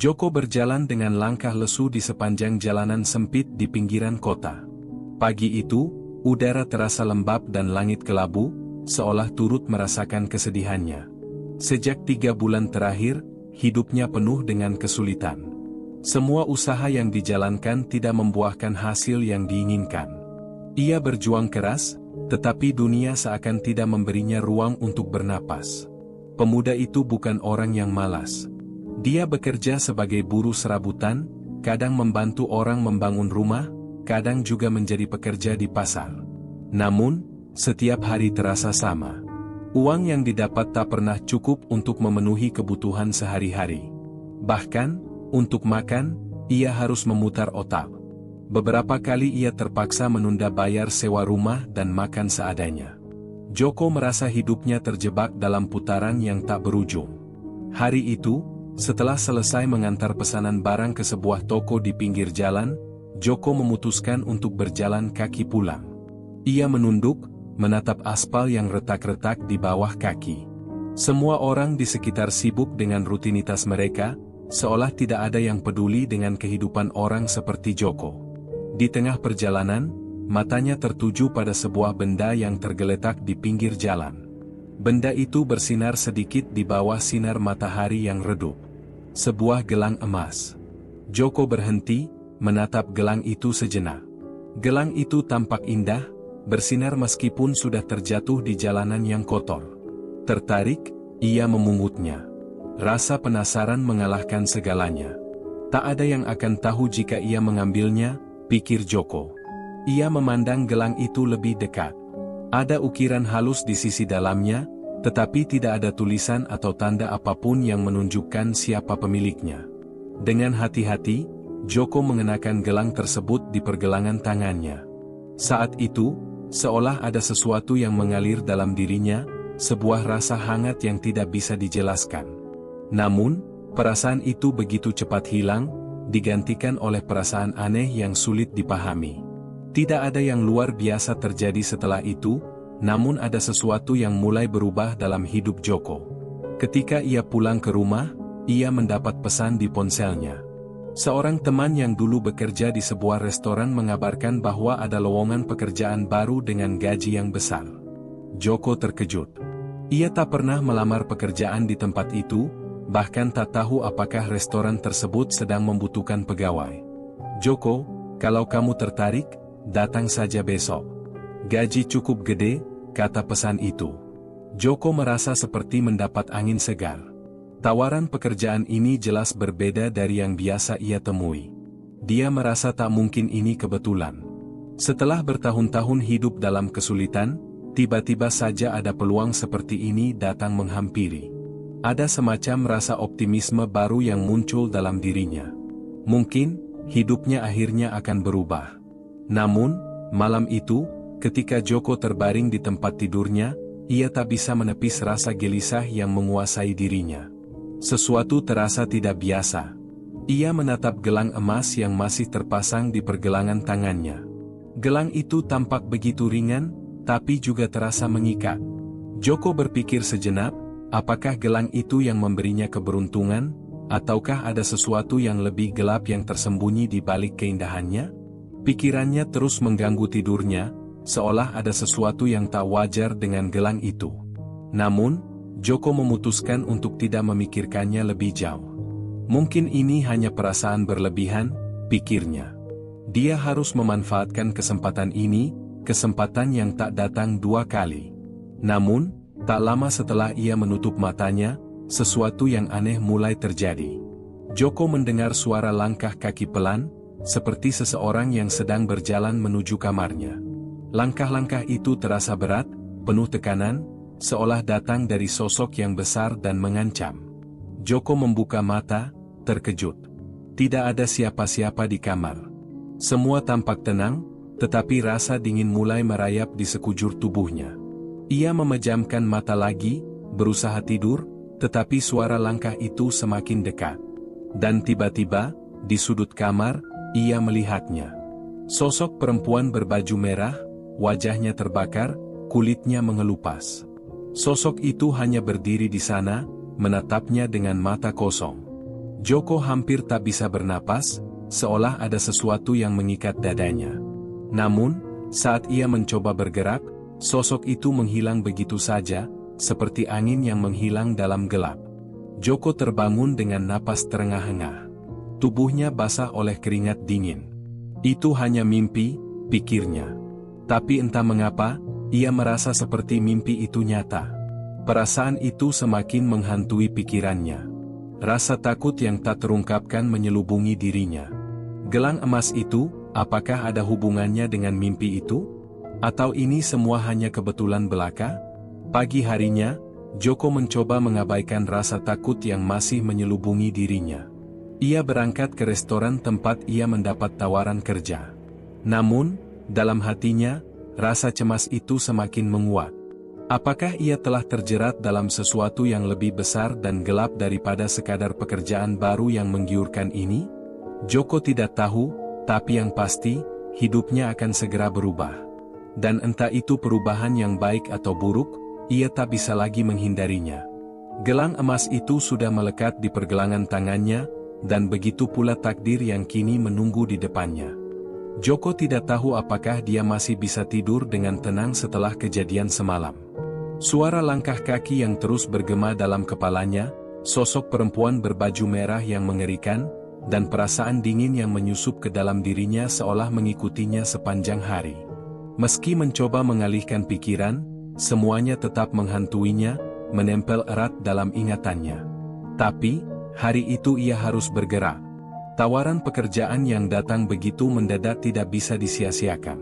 Joko berjalan dengan langkah lesu di sepanjang jalanan sempit di pinggiran kota. Pagi itu, udara terasa lembab dan langit kelabu, seolah turut merasakan kesedihannya. Sejak 3 bulan terakhir, hidupnya penuh dengan kesulitan. Semua usaha yang dijalankan tidak membuahkan hasil yang diinginkan. Ia berjuang keras, tetapi dunia seakan tidak memberinya ruang untuk bernapas. Pemuda itu bukan orang yang malas. Dia bekerja sebagai buruh serabutan, kadang membantu orang membangun rumah, kadang juga menjadi pekerja di pasar. Namun, setiap hari terasa sama. Uang yang didapat tak pernah cukup untuk memenuhi kebutuhan sehari-hari. Bahkan, untuk makan, ia harus memutar otak. Beberapa kali ia terpaksa menunda bayar sewa rumah dan makan seadanya. Joko merasa hidupnya terjebak dalam putaran yang tak berujung. Hari itu, setelah selesai mengantar pesanan barang ke sebuah toko di pinggir jalan, Joko memutuskan untuk berjalan kaki pulang. Ia menunduk, menatap aspal yang retak-retak di bawah kaki. Semua orang di sekitar sibuk dengan rutinitas mereka, seolah tidak ada yang peduli dengan kehidupan orang seperti Joko. Di tengah perjalanan, matanya tertuju pada sebuah benda yang tergeletak di pinggir jalan. Benda itu bersinar sedikit di bawah sinar matahari yang redup. Sebuah gelang emas. Joko berhenti, menatap gelang itu sejenak. Gelang itu tampak indah, bersinar meskipun sudah terjatuh di jalanan yang kotor. Tertarik, ia memungutnya. Rasa penasaran mengalahkan segalanya. Tak ada yang akan tahu jika ia mengambilnya, pikir Joko. Ia memandang gelang itu lebih dekat. Ada ukiran halus di sisi dalamnya, tetapi tidak ada tulisan atau tanda apapun yang menunjukkan siapa pemiliknya. Dengan hati-hati, Joko mengenakan gelang tersebut di pergelangan tangannya. Saat itu, seolah ada sesuatu yang mengalir dalam dirinya, sebuah rasa hangat yang tidak bisa dijelaskan. Namun, perasaan itu begitu cepat hilang, digantikan oleh perasaan aneh yang sulit dipahami. Tidak ada yang luar biasa terjadi setelah itu, namun ada sesuatu yang mulai berubah dalam hidup Joko. Ketika ia pulang ke rumah, ia mendapat pesan di ponselnya. Seorang teman yang dulu bekerja di sebuah restoran mengabarkan bahwa ada lowongan pekerjaan baru dengan gaji yang besar. Joko terkejut. Ia tak pernah melamar pekerjaan di tempat itu, bahkan tak tahu apakah restoran tersebut sedang membutuhkan pegawai. Joko, kalau kamu tertarik, datang saja besok. Gaji cukup gede, kata pesan itu. Joko merasa seperti mendapat angin segar. Tawaran pekerjaan ini jelas berbeda dari yang biasa ia temui. Dia merasa tak mungkin ini kebetulan. Setelah bertahun-tahun hidup dalam kesulitan, tiba-tiba saja ada peluang seperti ini datang menghampiri. Ada semacam rasa optimisme baru yang muncul dalam dirinya. Mungkin, hidupnya akhirnya akan berubah. Namun, malam itu, ketika Joko terbaring di tempat tidurnya, ia tak bisa menepis rasa gelisah yang menguasai dirinya. Sesuatu terasa tidak biasa. Ia menatap gelang emas yang masih terpasang di pergelangan tangannya. Gelang itu tampak begitu ringan, tapi juga terasa mengikat. Joko berpikir sejenak, apakah gelang itu yang memberinya keberuntungan, ataukah ada sesuatu yang lebih gelap yang tersembunyi di balik keindahannya? Pikirannya terus mengganggu tidurnya, seolah ada sesuatu yang tak wajar dengan gelang itu. Namun, Joko memutuskan untuk tidak memikirkannya lebih jauh. Mungkin ini hanya perasaan berlebihan, pikirnya. Dia harus memanfaatkan kesempatan ini, kesempatan yang tak datang 2 kali. Namun, tak lama setelah ia menutup matanya, sesuatu yang aneh mulai terjadi. Joko mendengar suara langkah kaki pelan, seperti seseorang yang sedang berjalan menuju kamarnya. Langkah-langkah itu terasa berat, penuh tekanan, seolah datang dari sosok yang besar dan mengancam. Joko membuka mata, terkejut. Tidak ada siapa-siapa di kamar. Semua tampak tenang, tetapi rasa dingin mulai merayap di sekujur tubuhnya. Ia memejamkan mata lagi, berusaha tidur, tetapi suara langkah itu semakin dekat. Dan tiba-tiba, di sudut kamar, ia melihatnya. Sosok perempuan berbaju merah, wajahnya terbakar, kulitnya mengelupas. Sosok itu hanya berdiri di sana, menatapnya dengan mata kosong. Joko hampir tak bisa bernapas, seolah ada sesuatu yang mengikat dadanya. Namun, saat ia mencoba bergerak, sosok itu menghilang begitu saja, seperti angin yang menghilang dalam gelap. Joko terbangun dengan napas terengah-engah. Tubuhnya basah oleh keringat dingin. Itu hanya mimpi, pikirnya. Tapi entah mengapa, ia merasa seperti mimpi itu nyata. Perasaan itu semakin menghantui pikirannya. Rasa takut yang tak terungkapkan menyelubungi dirinya. Gelang emas itu, apakah ada hubungannya dengan mimpi itu? Atau ini semua hanya kebetulan belaka? Pagi harinya, Joko mencoba mengabaikan rasa takut yang masih menyelubungi dirinya. Ia berangkat ke restoran tempat ia mendapat tawaran kerja. Namun, dalam hatinya, rasa cemas itu semakin menguat. Apakah ia telah terjerat dalam sesuatu yang lebih besar dan gelap daripada sekadar pekerjaan baru yang menggiurkan ini? Joko tidak tahu, tapi yang pasti, hidupnya akan segera berubah. Dan entah itu perubahan yang baik atau buruk, ia tak bisa lagi menghindarinya. Gelang emas itu sudah melekat di pergelangan tangannya, dan begitu pula takdir yang kini menunggu di depannya. Joko tidak tahu apakah dia masih bisa tidur dengan tenang setelah kejadian semalam. Suara langkah kaki yang terus bergema dalam kepalanya, sosok perempuan berbaju merah yang mengerikan, dan perasaan dingin yang menyusup ke dalam dirinya seolah mengikutinya sepanjang hari. Meski mencoba mengalihkan pikiran, semuanya tetap menghantuinya, menempel erat dalam ingatannya. Tapi, hari itu ia harus bergerak. Tawaran pekerjaan yang datang begitu mendadak tidak bisa disia-siakan.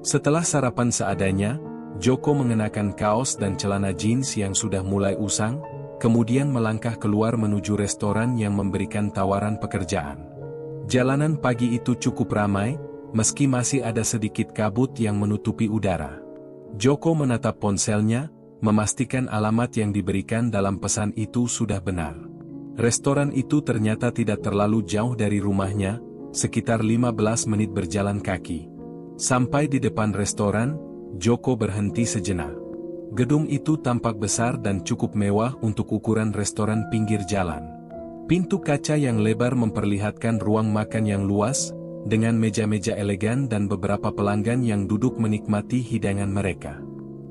Setelah sarapan seadanya, Joko mengenakan kaos dan celana jeans yang sudah mulai usang, kemudian melangkah keluar menuju restoran yang memberikan tawaran pekerjaan. Jalanan pagi itu cukup ramai, meski masih ada sedikit kabut yang menutupi udara. Joko menatap ponselnya, memastikan alamat yang diberikan dalam pesan itu sudah benar. Restoran itu ternyata tidak terlalu jauh dari rumahnya, sekitar 15 menit berjalan kaki. Sampai di depan restoran, Joko berhenti sejenak. Gedung itu tampak besar dan cukup mewah untuk ukuran restoran pinggir jalan. Pintu kaca yang lebar memperlihatkan ruang makan yang luas, dengan meja-meja elegan dan beberapa pelanggan yang duduk menikmati hidangan mereka.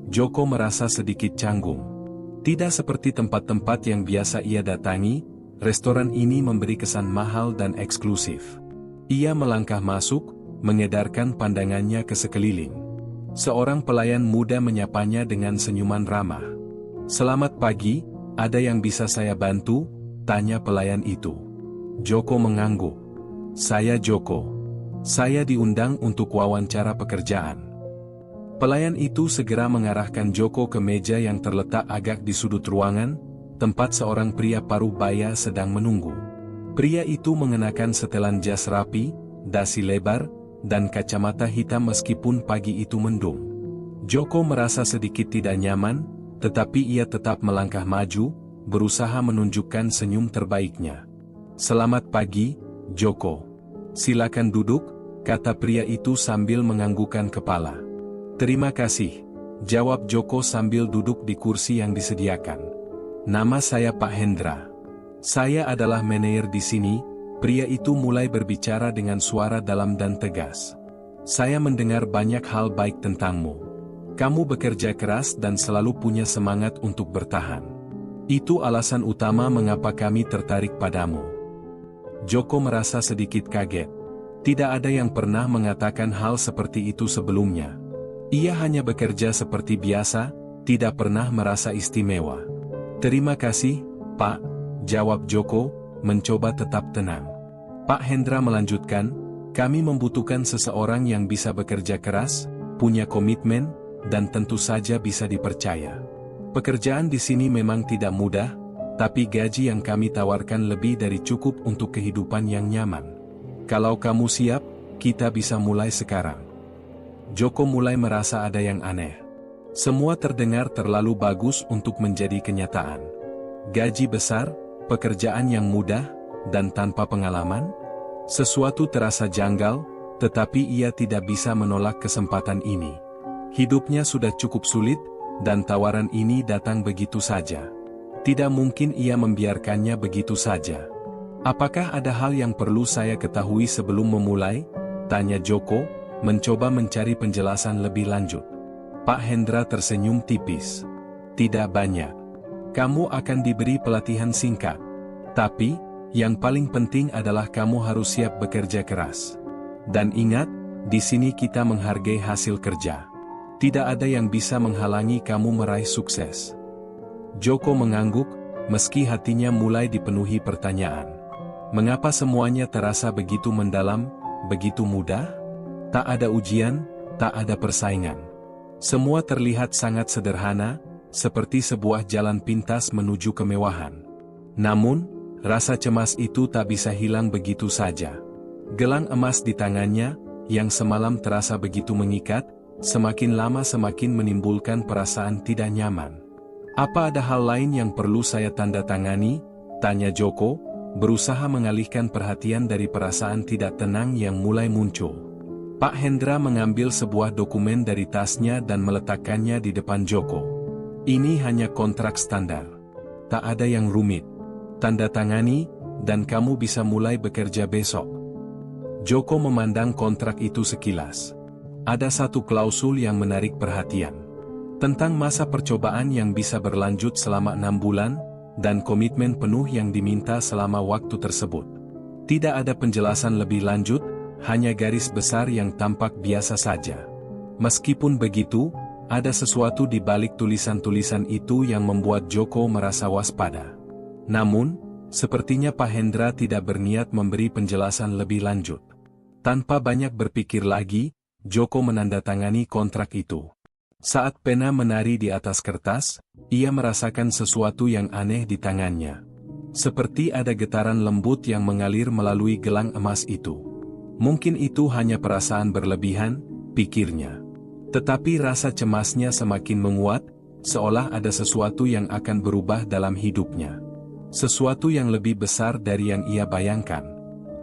Joko merasa sedikit canggung. Tidak seperti tempat-tempat yang biasa ia datangi, restoran ini memberi kesan mahal dan eksklusif. Ia melangkah masuk, mengedarkan pandangannya ke sekeliling. Seorang pelayan muda menyapanya dengan senyuman ramah. "Selamat pagi, ada yang bisa saya bantu?" tanya pelayan itu. Joko mengangguk. "Saya Joko. Saya diundang untuk wawancara pekerjaan." Pelayan itu segera mengarahkan Joko ke meja yang terletak agak di sudut ruangan, tempat seorang pria paruh baya sedang menunggu. Pria itu mengenakan setelan jas rapi, dasi lebar, dan kacamata hitam meskipun pagi itu mendung. Joko merasa sedikit tidak nyaman, tetapi ia tetap melangkah maju, berusaha menunjukkan senyum terbaiknya. "Selamat pagi, Joko. Silakan duduk," kata pria itu sambil menganggukkan kepala. "Terima kasih," jawab Joko sambil duduk di kursi yang disediakan. "Nama saya Pak Hendra. Saya adalah manajer di sini." Pria itu mulai berbicara dengan suara dalam dan tegas. "Saya mendengar banyak hal baik tentangmu. Kamu bekerja keras dan selalu punya semangat untuk bertahan. Itu alasan utama mengapa kami tertarik padamu." Joko merasa sedikit kaget. Tidak ada yang pernah mengatakan hal seperti itu sebelumnya. Ia hanya bekerja seperti biasa, tidak pernah merasa istimewa. "Terima kasih, Pak," jawab Joko, mencoba tetap tenang. Pak Hendra melanjutkan, "Kami membutuhkan seseorang yang bisa bekerja keras, punya komitmen, dan tentu saja bisa dipercaya. Pekerjaan di sini memang tidak mudah, tapi gaji yang kami tawarkan lebih dari cukup untuk kehidupan yang nyaman. Kalau kamu siap, kita bisa mulai sekarang." Joko mulai merasa ada yang aneh. Semua terdengar terlalu bagus untuk menjadi kenyataan. Gaji besar, pekerjaan yang mudah, dan tanpa pengalaman? Sesuatu terasa janggal, tetapi ia tidak bisa menolak kesempatan ini. Hidupnya sudah cukup sulit, dan tawaran ini datang begitu saja. Tidak mungkin ia membiarkannya begitu saja. Apakah ada hal yang perlu saya ketahui sebelum memulai? Tanya Joko, mencoba mencari penjelasan lebih lanjut. Pak Hendra tersenyum tipis. Tidak banyak. Kamu akan diberi pelatihan singkat. Tapi, yang paling penting adalah kamu harus siap bekerja keras. Dan ingat, di sini kita menghargai hasil kerja. Tidak ada yang bisa menghalangi kamu meraih sukses. Joko mengangguk, meski hatinya mulai dipenuhi pertanyaan. Mengapa semuanya terasa begitu mendalam, begitu mudah? Tak ada ujian, tak ada persaingan. Semua terlihat sangat sederhana, seperti sebuah jalan pintas menuju kemewahan. Namun, rasa cemas itu tak bisa hilang begitu saja. Gelang emas di tangannya, yang semalam terasa begitu mengikat, semakin lama semakin menimbulkan perasaan tidak nyaman. Apa ada hal lain yang perlu saya tanda tangani? Tanya Joko, berusaha mengalihkan perhatian dari perasaan tidak tenang yang mulai muncul. Pak Hendra mengambil sebuah dokumen dari tasnya dan meletakkannya di depan Joko. Ini hanya kontrak standar. Tak ada yang rumit. Tanda tangani, dan kamu bisa mulai bekerja besok. Joko memandang kontrak itu sekilas. Ada satu klausul yang menarik perhatian. Tentang masa percobaan yang bisa berlanjut selama 6 bulan, dan komitmen penuh yang diminta selama waktu tersebut. Tidak ada penjelasan lebih lanjut, hanya garis besar yang tampak biasa saja. Meskipun begitu, ada sesuatu di balik tulisan-tulisan itu yang membuat Joko merasa waspada. Namun, sepertinya Pak Hendra tidak berniat memberi penjelasan lebih lanjut. Tanpa banyak berpikir lagi, Joko menandatangani kontrak itu. Saat pena menari di atas kertas, ia merasakan sesuatu yang aneh di tangannya. Seperti ada getaran lembut yang mengalir melalui gelang emas itu. Mungkin itu hanya perasaan berlebihan, pikirnya. Tetapi rasa cemasnya semakin menguat, seolah ada sesuatu yang akan berubah dalam hidupnya. Sesuatu yang lebih besar dari yang ia bayangkan.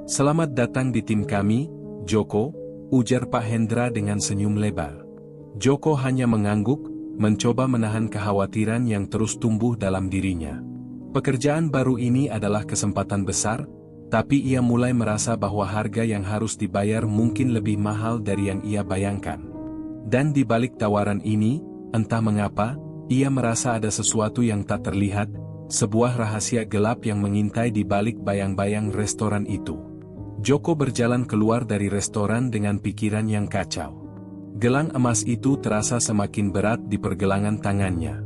Selamat datang di tim kami, Joko, ujar Pak Hendra dengan senyum lebar. Joko hanya mengangguk, mencoba menahan kekhawatiran yang terus tumbuh dalam dirinya. Pekerjaan baru ini adalah kesempatan besar, tapi ia mulai merasa bahwa harga yang harus dibayar mungkin lebih mahal dari yang ia bayangkan. Dan di balik tawaran ini, entah mengapa, ia merasa ada sesuatu yang tak terlihat, sebuah rahasia gelap yang mengintai di balik bayang-bayang restoran itu. Joko berjalan keluar dari restoran dengan pikiran yang kacau. Gelang emas itu terasa semakin berat di pergelangan tangannya.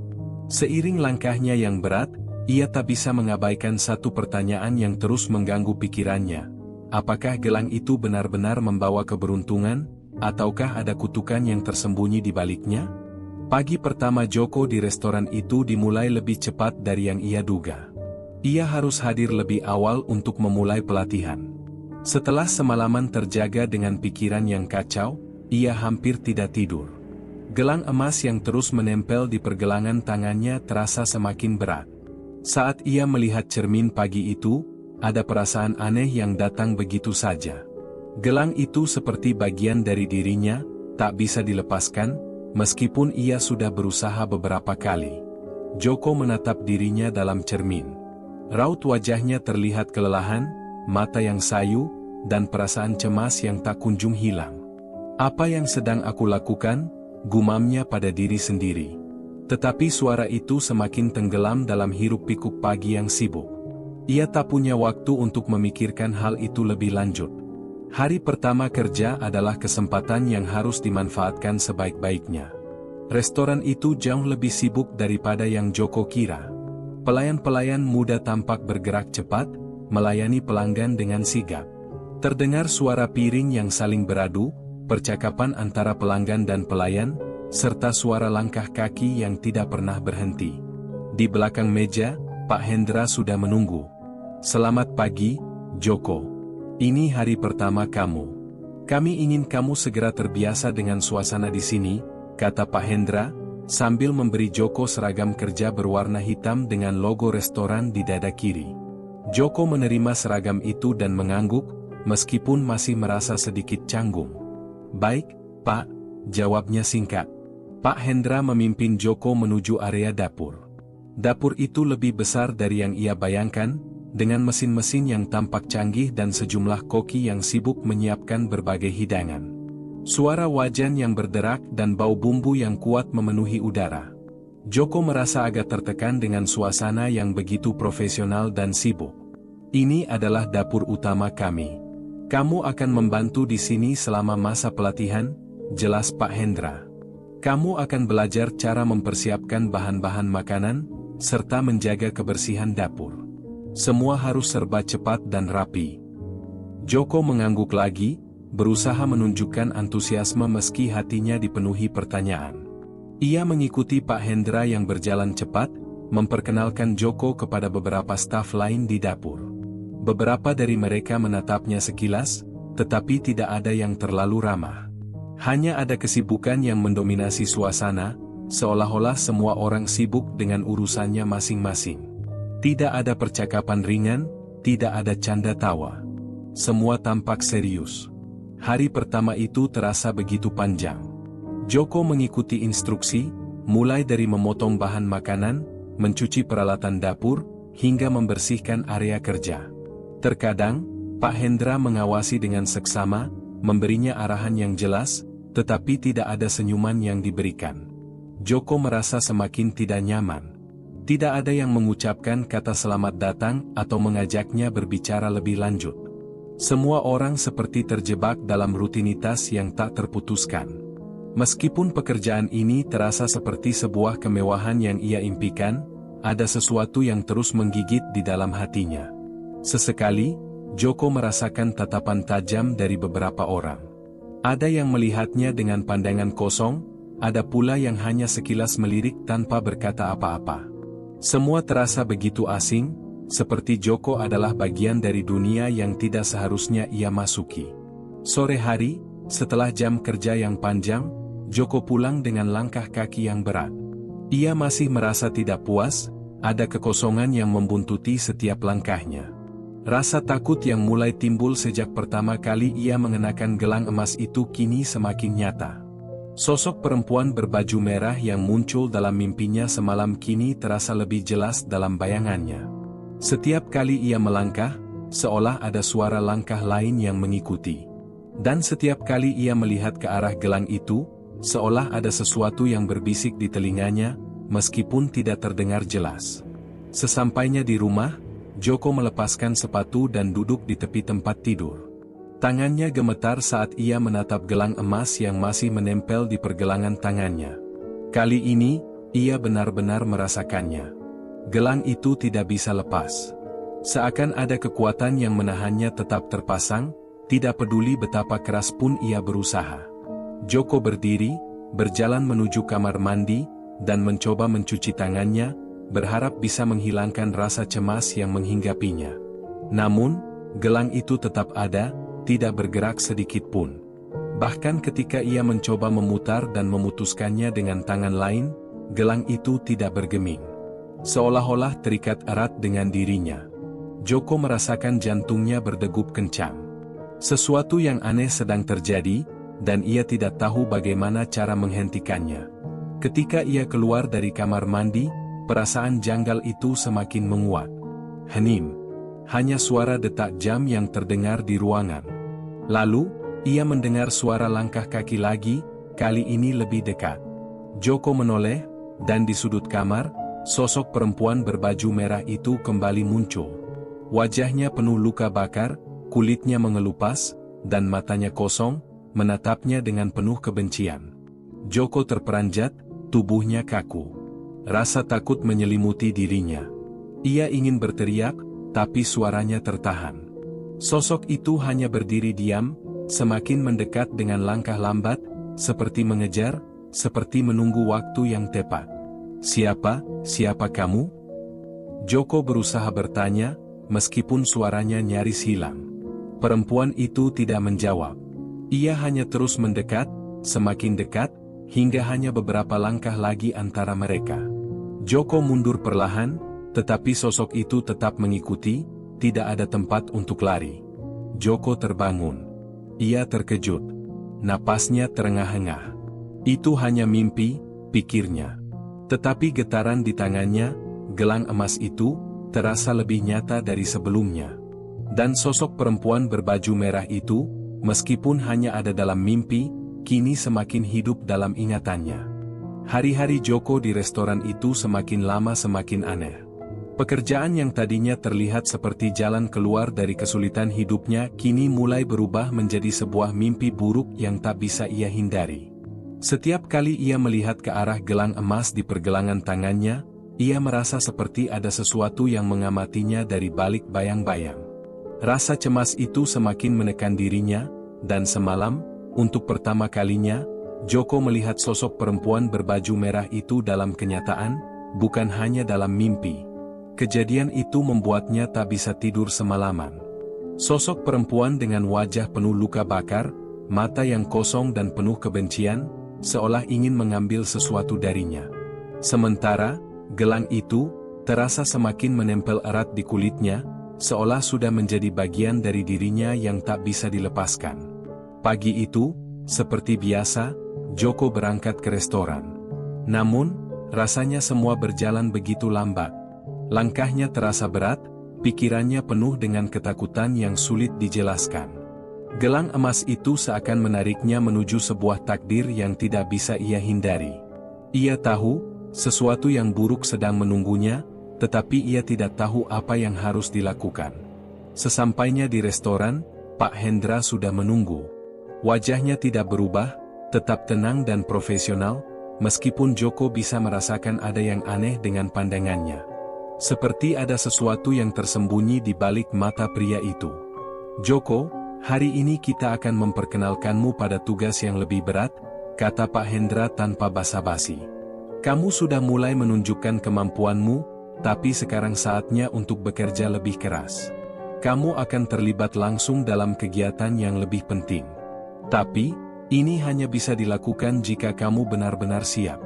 Seiring langkahnya yang berat, ia tak bisa mengabaikan satu pertanyaan yang terus mengganggu pikirannya. Apakah gelang itu benar-benar membawa keberuntungan, ataukah ada kutukan yang tersembunyi di baliknya? Pagi pertama Joko di restoran itu dimulai lebih cepat dari yang ia duga. Ia harus hadir lebih awal untuk memulai pelatihan. Setelah semalaman terjaga dengan pikiran yang kacau, ia hampir tidak tidur. Gelang emas yang terus menempel di pergelangan tangannya terasa semakin berat. Saat ia melihat cermin pagi itu, ada perasaan aneh yang datang begitu saja. Gelang itu seperti bagian dari dirinya, tak bisa dilepaskan, meskipun ia sudah berusaha beberapa kali. Joko menatap dirinya dalam cermin. Raut wajahnya terlihat kelelahan, mata yang sayu, dan perasaan cemas yang tak kunjung hilang. Apa yang sedang aku lakukan? Gumamnya pada diri sendiri. Tetapi suara itu semakin tenggelam dalam hiruk-pikuk pagi yang sibuk. Ia tak punya waktu untuk memikirkan hal itu lebih lanjut. Hari pertama kerja adalah kesempatan yang harus dimanfaatkan sebaik-baiknya. Restoran itu jauh lebih sibuk daripada yang Joko kira. Pelayan-pelayan muda tampak bergerak cepat, melayani pelanggan dengan sigap. Terdengar suara piring yang saling beradu, percakapan antara pelanggan dan pelayan, serta suara langkah kaki yang tidak pernah berhenti. Di belakang meja, Pak Hendra sudah menunggu. Selamat pagi, Joko. Ini hari pertama kamu. Kami ingin kamu segera terbiasa dengan suasana di sini, kata Pak Hendra, sambil memberi Joko seragam kerja berwarna hitam dengan logo restoran di dada kiri. Joko menerima seragam itu dan mengangguk, meskipun masih merasa sedikit canggung. Baik, Pak, jawabnya singkat. Pak Hendra memimpin Joko menuju area dapur. Dapur itu lebih besar dari yang ia bayangkan, dengan mesin-mesin yang tampak canggih dan sejumlah koki yang sibuk menyiapkan berbagai hidangan. Suara wajan yang berderak dan bau bumbu yang kuat memenuhi udara. Joko merasa agak tertekan dengan suasana yang begitu profesional dan sibuk. Ini adalah dapur utama kami. Kamu akan membantu di sini selama masa pelatihan, jelas Pak Hendra. Kamu akan belajar cara mempersiapkan bahan-bahan makanan, serta menjaga kebersihan dapur. Semua harus serba cepat dan rapi. Joko mengangguk lagi, berusaha menunjukkan antusiasme meski hatinya dipenuhi pertanyaan. Ia mengikuti Pak Hendra yang berjalan cepat, memperkenalkan Joko kepada beberapa staf lain di dapur. Beberapa dari mereka menatapnya sekilas, tetapi tidak ada yang terlalu ramah. Hanya ada kesibukan yang mendominasi suasana, seolah-olah semua orang sibuk dengan urusannya masing-masing. Tidak ada percakapan ringan, tidak ada canda tawa. Semua tampak serius. Hari pertama itu terasa begitu panjang. Joko mengikuti instruksi, mulai dari memotong bahan makanan, mencuci peralatan dapur, hingga membersihkan area kerja. Terkadang, Pak Hendra mengawasi dengan seksama, memberinya arahan yang jelas, tetapi tidak ada senyuman yang diberikan. Joko merasa semakin tidak nyaman. Tidak ada yang mengucapkan kata selamat datang atau mengajaknya berbicara lebih lanjut. Semua orang seperti terjebak dalam rutinitas yang tak terputuskan. Meskipun pekerjaan ini terasa seperti sebuah kemewahan yang ia impikan, ada sesuatu yang terus menggigit di dalam hatinya. Sesekali, Joko merasakan tatapan tajam dari beberapa orang. Ada yang melihatnya dengan pandangan kosong, ada pula yang hanya sekilas melirik tanpa berkata apa-apa. Semua terasa begitu asing, seperti Joko adalah bagian dari dunia yang tidak seharusnya ia masuki. Sore hari, setelah jam kerja yang panjang, Joko pulang dengan langkah kaki yang berat. Ia masih merasa tidak puas, ada kekosongan yang membuntuti setiap langkahnya. Rasa takut yang mulai timbul sejak pertama kali ia mengenakan gelang emas itu kini semakin nyata. Sosok perempuan berbaju merah yang muncul dalam mimpinya semalam kini terasa lebih jelas dalam bayangannya. Setiap kali ia melangkah, seolah ada suara langkah lain yang mengikuti. Dan setiap kali ia melihat ke arah gelang itu, seolah ada sesuatu yang berbisik di telinganya, meskipun tidak terdengar jelas. Sesampainya di rumah, Joko melepaskan sepatu dan duduk di tepi tempat tidur. Tangannya gemetar saat ia menatap gelang emas yang masih menempel di pergelangan tangannya. Kali ini, ia benar-benar merasakannya. Gelang itu tidak bisa lepas. Seakan ada kekuatan yang menahannya tetap terpasang, tidak peduli betapa keras pun ia berusaha. Joko berdiri, berjalan menuju kamar mandi, dan mencoba mencuci tangannya, berharap bisa menghilangkan rasa cemas yang menghinggapinya. Namun, gelang itu tetap ada, tidak bergerak sedikit pun. Bahkan ketika ia mencoba memutar dan memutuskannya dengan tangan lain, gelang itu tidak bergeming. Seolah-olah terikat erat dengan dirinya. Joko merasakan jantungnya berdegup kencang. Sesuatu yang aneh sedang terjadi, dan ia tidak tahu bagaimana cara menghentikannya. Ketika ia keluar dari kamar mandi, perasaan janggal itu semakin menguat. Hening. Hanya suara detak jam yang terdengar di ruangan. Lalu, ia mendengar suara langkah kaki lagi, kali ini lebih dekat. Joko menoleh, dan di sudut kamar, sosok perempuan berbaju merah itu kembali muncul. Wajahnya penuh luka bakar, kulitnya mengelupas, dan matanya kosong, menatapnya dengan penuh kebencian. Joko terperanjat, tubuhnya kaku. Rasa takut menyelimuti dirinya. Ia ingin berteriak, tapi suaranya tertahan. Sosok itu hanya berdiri diam, semakin mendekat dengan langkah lambat, seperti mengejar, seperti menunggu waktu yang tepat. Siapa kamu? Joko berusaha bertanya, meskipun suaranya nyaris hilang. Perempuan itu tidak menjawab. Ia hanya terus mendekat, semakin dekat, hingga hanya beberapa langkah lagi antara mereka. Joko mundur perlahan, tetapi sosok itu tetap mengikuti, tidak ada tempat untuk lari. Joko terbangun. Ia terkejut. Napasnya terengah-engah. Itu hanya mimpi, pikirnya. Tetapi getaran di tangannya, gelang emas itu, terasa lebih nyata dari sebelumnya. Dan sosok perempuan berbaju merah itu, meskipun hanya ada dalam mimpi, kini semakin hidup dalam ingatannya. Hari-hari Joko di restoran itu semakin lama semakin aneh. Pekerjaan yang tadinya terlihat seperti jalan keluar dari kesulitan hidupnya kini mulai berubah menjadi sebuah mimpi buruk yang tak bisa ia hindari. Setiap kali ia melihat ke arah gelang emas di pergelangan tangannya, ia merasa seperti ada sesuatu yang mengamatinya dari balik bayang-bayang. Rasa cemas itu semakin menekan dirinya, dan semalam, untuk pertama kalinya, Joko melihat sosok perempuan berbaju merah itu dalam kenyataan, bukan hanya dalam mimpi. Kejadian itu membuatnya tak bisa tidur semalaman. Sosok perempuan dengan wajah penuh luka bakar, mata yang kosong dan penuh kebencian, seolah ingin mengambil sesuatu darinya. Sementara, gelang itu, terasa semakin menempel erat di kulitnya, seolah sudah menjadi bagian dari dirinya yang tak bisa dilepaskan. Pagi itu, seperti biasa, Joko berangkat ke restoran. Namun, rasanya semua berjalan begitu lambat. Langkahnya terasa berat, pikirannya penuh dengan ketakutan yang sulit dijelaskan. Gelang emas itu seakan menariknya menuju sebuah takdir yang tidak bisa ia hindari. Ia tahu, sesuatu yang buruk sedang menunggunya, tetapi ia tidak tahu apa yang harus dilakukan. Sesampainya di restoran, Pak Hendra sudah menunggu. Wajahnya tidak berubah, tetap tenang dan profesional, meskipun Joko bisa merasakan ada yang aneh dengan pandangannya. Seperti ada sesuatu yang tersembunyi di balik mata pria itu. "Joko, hari ini kita akan memperkenalkanmu pada tugas yang lebih berat," kata Pak Hendra tanpa basa-basi. "Kamu sudah mulai menunjukkan kemampuanmu, tapi sekarang saatnya untuk bekerja lebih keras. Kamu akan terlibat langsung dalam kegiatan yang lebih penting. Tapi, ini hanya bisa dilakukan jika kamu benar-benar siap."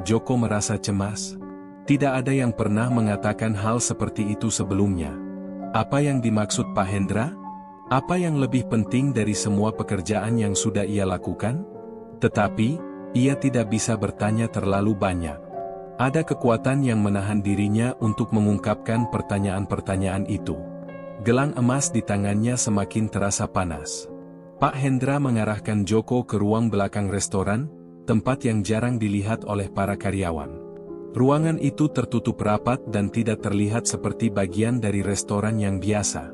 Joko merasa cemas. Tidak ada yang pernah mengatakan hal seperti itu sebelumnya. Apa yang dimaksud Pak Hendra? Apa yang lebih penting dari semua pekerjaan yang sudah ia lakukan? Tetapi, ia tidak bisa bertanya terlalu banyak. Ada kekuatan yang menahan dirinya untuk mengungkapkan pertanyaan-pertanyaan itu. Gelang emas di tangannya semakin terasa panas. Pak Hendra mengarahkan Joko ke ruang belakang restoran, tempat yang jarang dilihat oleh para karyawan. Ruangan itu tertutup rapat dan tidak terlihat seperti bagian dari restoran yang biasa.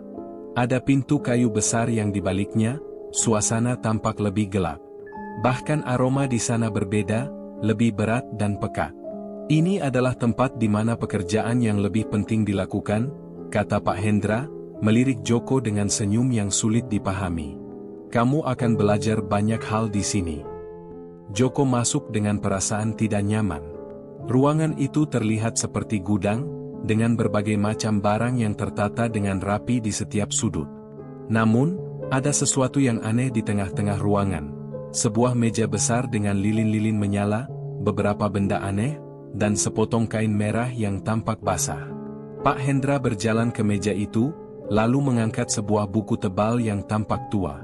Ada pintu kayu besar yang dibaliknya, suasana tampak lebih gelap. Bahkan aroma di sana berbeda, lebih berat dan pekat. "Ini adalah tempat di mana pekerjaan yang lebih penting dilakukan," kata Pak Hendra, melirik Joko dengan senyum yang sulit dipahami. "Kamu akan belajar banyak hal di sini." Joko masuk dengan perasaan tidak nyaman. Ruangan itu terlihat seperti gudang, dengan berbagai macam barang yang tertata dengan rapi di setiap sudut. Namun, ada sesuatu yang aneh di tengah-tengah ruangan. Sebuah meja besar dengan lilin-lilin menyala, beberapa benda aneh, dan sepotong kain merah yang tampak basah. Pak Hendra berjalan ke meja itu, lalu mengangkat sebuah buku tebal yang tampak tua.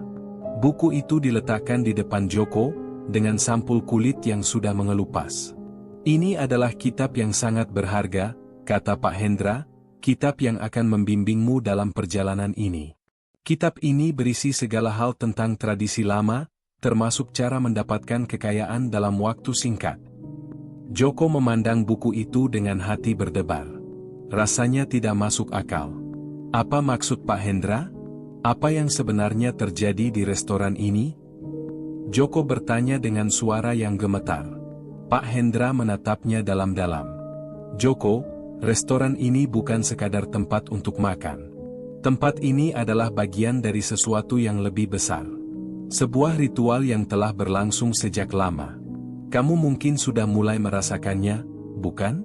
Buku itu diletakkan di depan Joko, dengan sampul kulit yang sudah mengelupas. "Ini adalah kitab yang sangat berharga," kata Pak Hendra, "kitab yang akan membimbingmu dalam perjalanan ini. Kitab ini berisi segala hal tentang tradisi lama, termasuk cara mendapatkan kekayaan dalam waktu singkat." Joko memandang buku itu dengan hati berdebar. Rasanya tidak masuk akal. Apa maksud Pak Hendra? Apa yang sebenarnya terjadi di restoran ini? Joko bertanya dengan suara yang gemetar. Pak Hendra menatapnya dalam-dalam. "Joko, restoran ini bukan sekadar tempat untuk makan. Tempat ini adalah bagian dari sesuatu yang lebih besar. Sebuah ritual yang telah berlangsung sejak lama. Kamu mungkin sudah mulai merasakannya, bukan?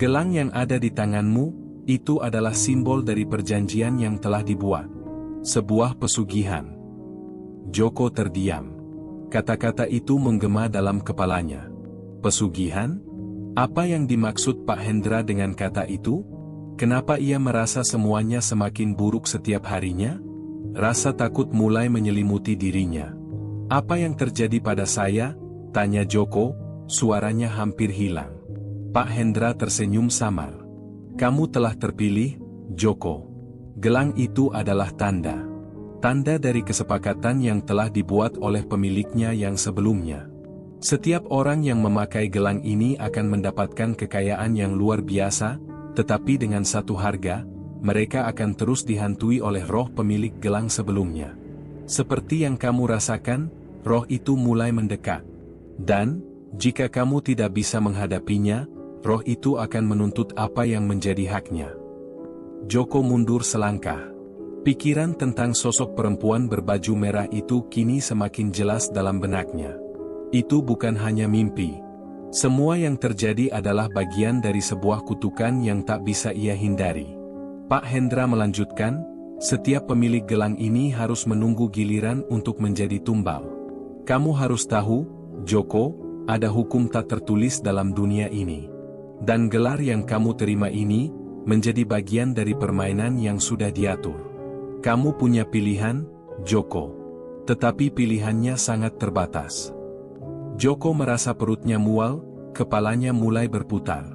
Gelang yang ada di tanganmu, itu adalah simbol dari perjanjian yang telah dibuat. Sebuah pesugihan." Joko terdiam. Kata-kata itu menggema dalam kepalanya. Pesugihan? Apa yang dimaksud Pak Hendra dengan kata itu? Kenapa ia merasa semuanya semakin buruk setiap harinya? Rasa takut mulai menyelimuti dirinya. "Apa yang terjadi pada saya?" tanya Joko, suaranya hampir hilang. Pak Hendra tersenyum samar. Kamu telah terpilih, Joko. Gelang itu adalah tanda. Tanda dari kesepakatan yang telah dibuat oleh pemiliknya yang sebelumnya. Setiap orang yang memakai gelang ini akan mendapatkan kekayaan yang luar biasa, tetapi dengan satu harga, mereka akan terus dihantui oleh roh pemilik gelang sebelumnya. Seperti yang kamu rasakan, roh itu mulai mendekat. Dan, jika kamu tidak bisa menghadapinya, roh itu akan menuntut apa yang menjadi haknya. Joko mundur selangkah. Pikiran tentang sosok perempuan berbaju merah itu kini semakin jelas dalam benaknya. Itu bukan hanya mimpi. Semua yang terjadi adalah bagian dari sebuah kutukan yang tak bisa ia hindari. Pak Hendra melanjutkan, setiap pemilik gelang ini harus menunggu giliran untuk menjadi tumbal. Kamu harus tahu, Joko, ada hukum tak tertulis dalam dunia ini. Dan gelar yang kamu terima ini, menjadi bagian dari permainan yang sudah diatur. Kamu punya pilihan, Joko. Tetapi pilihannya sangat terbatas. Joko merasa perutnya mual, kepalanya mulai berputar.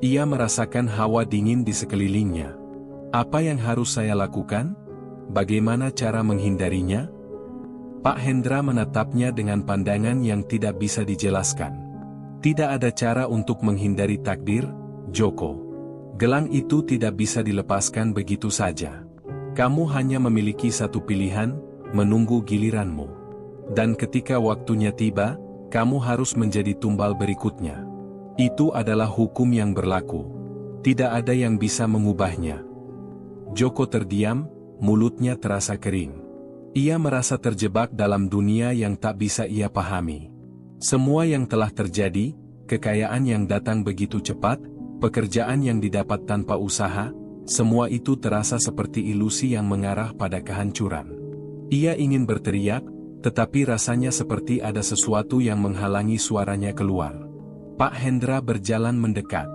Ia merasakan hawa dingin di sekelilingnya. Apa yang harus saya lakukan? Bagaimana cara menghindarinya? Pak Hendra menatapnya dengan pandangan yang tidak bisa dijelaskan. Tidak ada cara untuk menghindari takdir, Joko. Gelang itu tidak bisa dilepaskan begitu saja. Kamu hanya memiliki satu pilihan, menunggu giliranmu. Dan ketika waktunya tiba, kamu harus menjadi tumbal berikutnya. Itu adalah hukum yang berlaku. Tidak ada yang bisa mengubahnya. Joko terdiam, mulutnya terasa kering. Ia merasa terjebak dalam dunia yang tak bisa ia pahami. Semua yang telah terjadi, kekayaan yang datang begitu cepat, pekerjaan yang didapat tanpa usaha, semua itu terasa seperti ilusi yang mengarah pada kehancuran. Ia ingin berteriak, tetapi rasanya seperti ada sesuatu yang menghalangi suaranya keluar. Pak Hendra berjalan mendekat.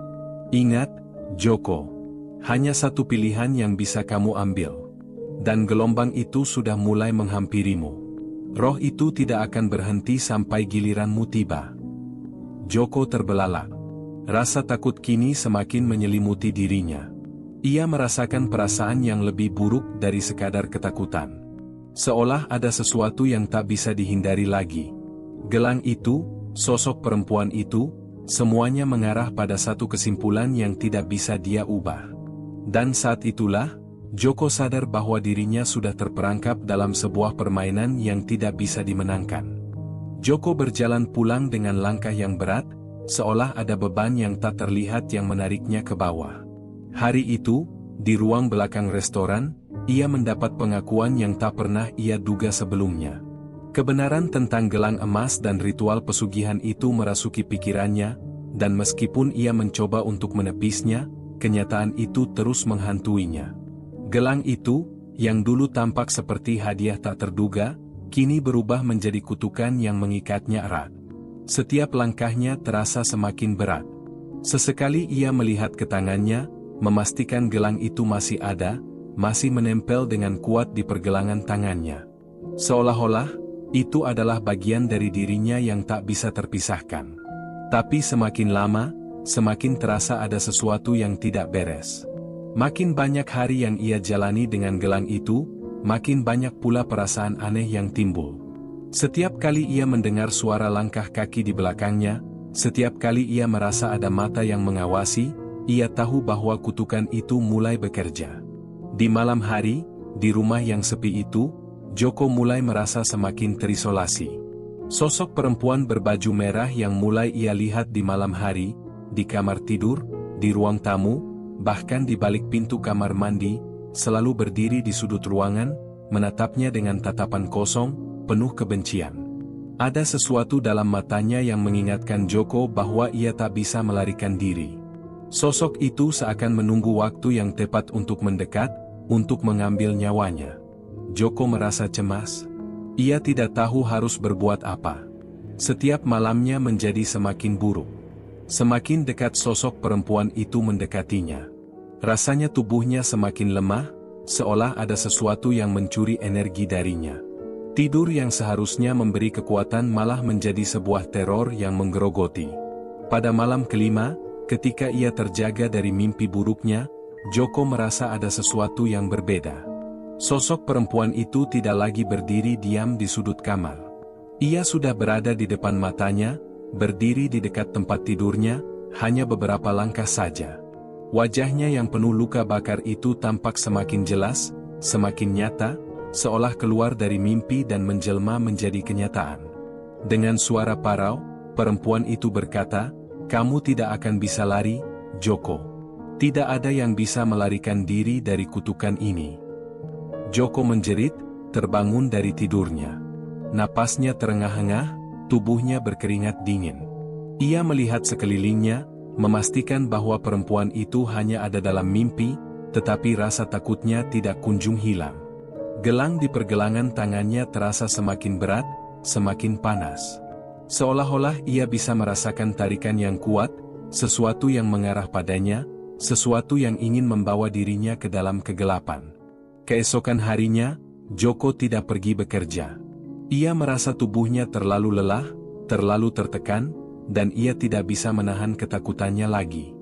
Ingat, Joko. Hanya satu pilihan yang bisa kamu ambil. Dan gelombang itu sudah mulai menghampirimu. Roh itu tidak akan berhenti sampai giliranmu tiba. Joko terbelalak. Rasa takut kini semakin menyelimuti dirinya. Ia merasakan perasaan yang lebih buruk dari sekadar ketakutan. Seolah ada sesuatu yang tak bisa dihindari lagi. Gelang itu, sosok perempuan itu, semuanya mengarah pada satu kesimpulan yang tidak bisa dia ubah. Dan saat itulah, Joko sadar bahwa dirinya sudah terperangkap dalam sebuah permainan yang tidak bisa dimenangkan. Joko berjalan pulang dengan langkah yang berat, seolah ada beban yang tak terlihat yang menariknya ke bawah. Hari itu, di ruang belakang restoran, ia mendapat pengakuan yang tak pernah ia duga sebelumnya. Kebenaran tentang gelang emas dan ritual pesugihan itu merasuki pikirannya, dan meskipun ia mencoba untuk menepisnya, kenyataan itu terus menghantuinya. Gelang itu, yang dulu tampak seperti hadiah tak terduga, kini berubah menjadi kutukan yang mengikatnya erat. Setiap langkahnya terasa semakin berat. Sesekali ia melihat ke tangannya, memastikan gelang itu masih ada, masih menempel dengan kuat di pergelangan tangannya. Seolah-olah, itu adalah bagian dari dirinya yang tak bisa terpisahkan. Tapi semakin lama, semakin terasa ada sesuatu yang tidak beres. Makin banyak hari yang ia jalani dengan gelang itu, makin banyak pula perasaan aneh yang timbul. Setiap kali ia mendengar suara langkah kaki di belakangnya, setiap kali ia merasa ada mata yang mengawasi, ia tahu bahwa kutukan itu mulai bekerja. Di malam hari, di rumah yang sepi itu, Joko mulai merasa semakin terisolasi. Sosok perempuan berbaju merah yang mulai ia lihat di malam hari, di kamar tidur, di ruang tamu, bahkan di balik pintu kamar mandi, selalu berdiri di sudut ruangan, menatapnya dengan tatapan kosong, penuh kebencian. Ada sesuatu dalam matanya yang mengingatkan Joko bahwa ia tak bisa melarikan diri. Sosok itu seakan menunggu waktu yang tepat untuk mendekat, untuk mengambil nyawanya. Joko merasa cemas. Ia tidak tahu harus berbuat apa. Setiap malamnya menjadi semakin buruk. Semakin dekat sosok perempuan itu mendekatinya. Rasanya tubuhnya semakin lemah, seolah ada sesuatu yang mencuri energi darinya. Tidur yang seharusnya memberi kekuatan malah menjadi sebuah teror yang menggerogoti. Pada malam kelima, ketika ia terjaga dari mimpi buruknya, Joko merasa ada sesuatu yang berbeda. Sosok perempuan itu tidak lagi berdiri diam di sudut kamar. Ia sudah berada di depan matanya, berdiri di dekat tempat tidurnya, hanya beberapa langkah saja. Wajahnya yang penuh luka bakar itu tampak semakin jelas, semakin nyata, seolah keluar dari mimpi dan menjelma menjadi kenyataan. Dengan suara parau, perempuan itu berkata, "Kamu tidak akan bisa lari, Joko. Tidak ada yang bisa melarikan diri dari kutukan ini." Joko menjerit, terbangun dari tidurnya. Napasnya terengah-engah, tubuhnya berkeringat dingin. Ia melihat sekelilingnya, memastikan bahwa perempuan itu hanya ada dalam mimpi, tetapi rasa takutnya tidak kunjung hilang. Gelang di pergelangan tangannya terasa semakin berat, semakin panas. Seolah-olah ia bisa merasakan tarikan yang kuat, sesuatu yang mengarah padanya, sesuatu yang ingin membawa dirinya ke dalam kegelapan. Keesokan harinya, Joko tidak pergi bekerja. Ia merasa tubuhnya terlalu lelah, terlalu tertekan, dan ia tidak bisa menahan ketakutannya lagi.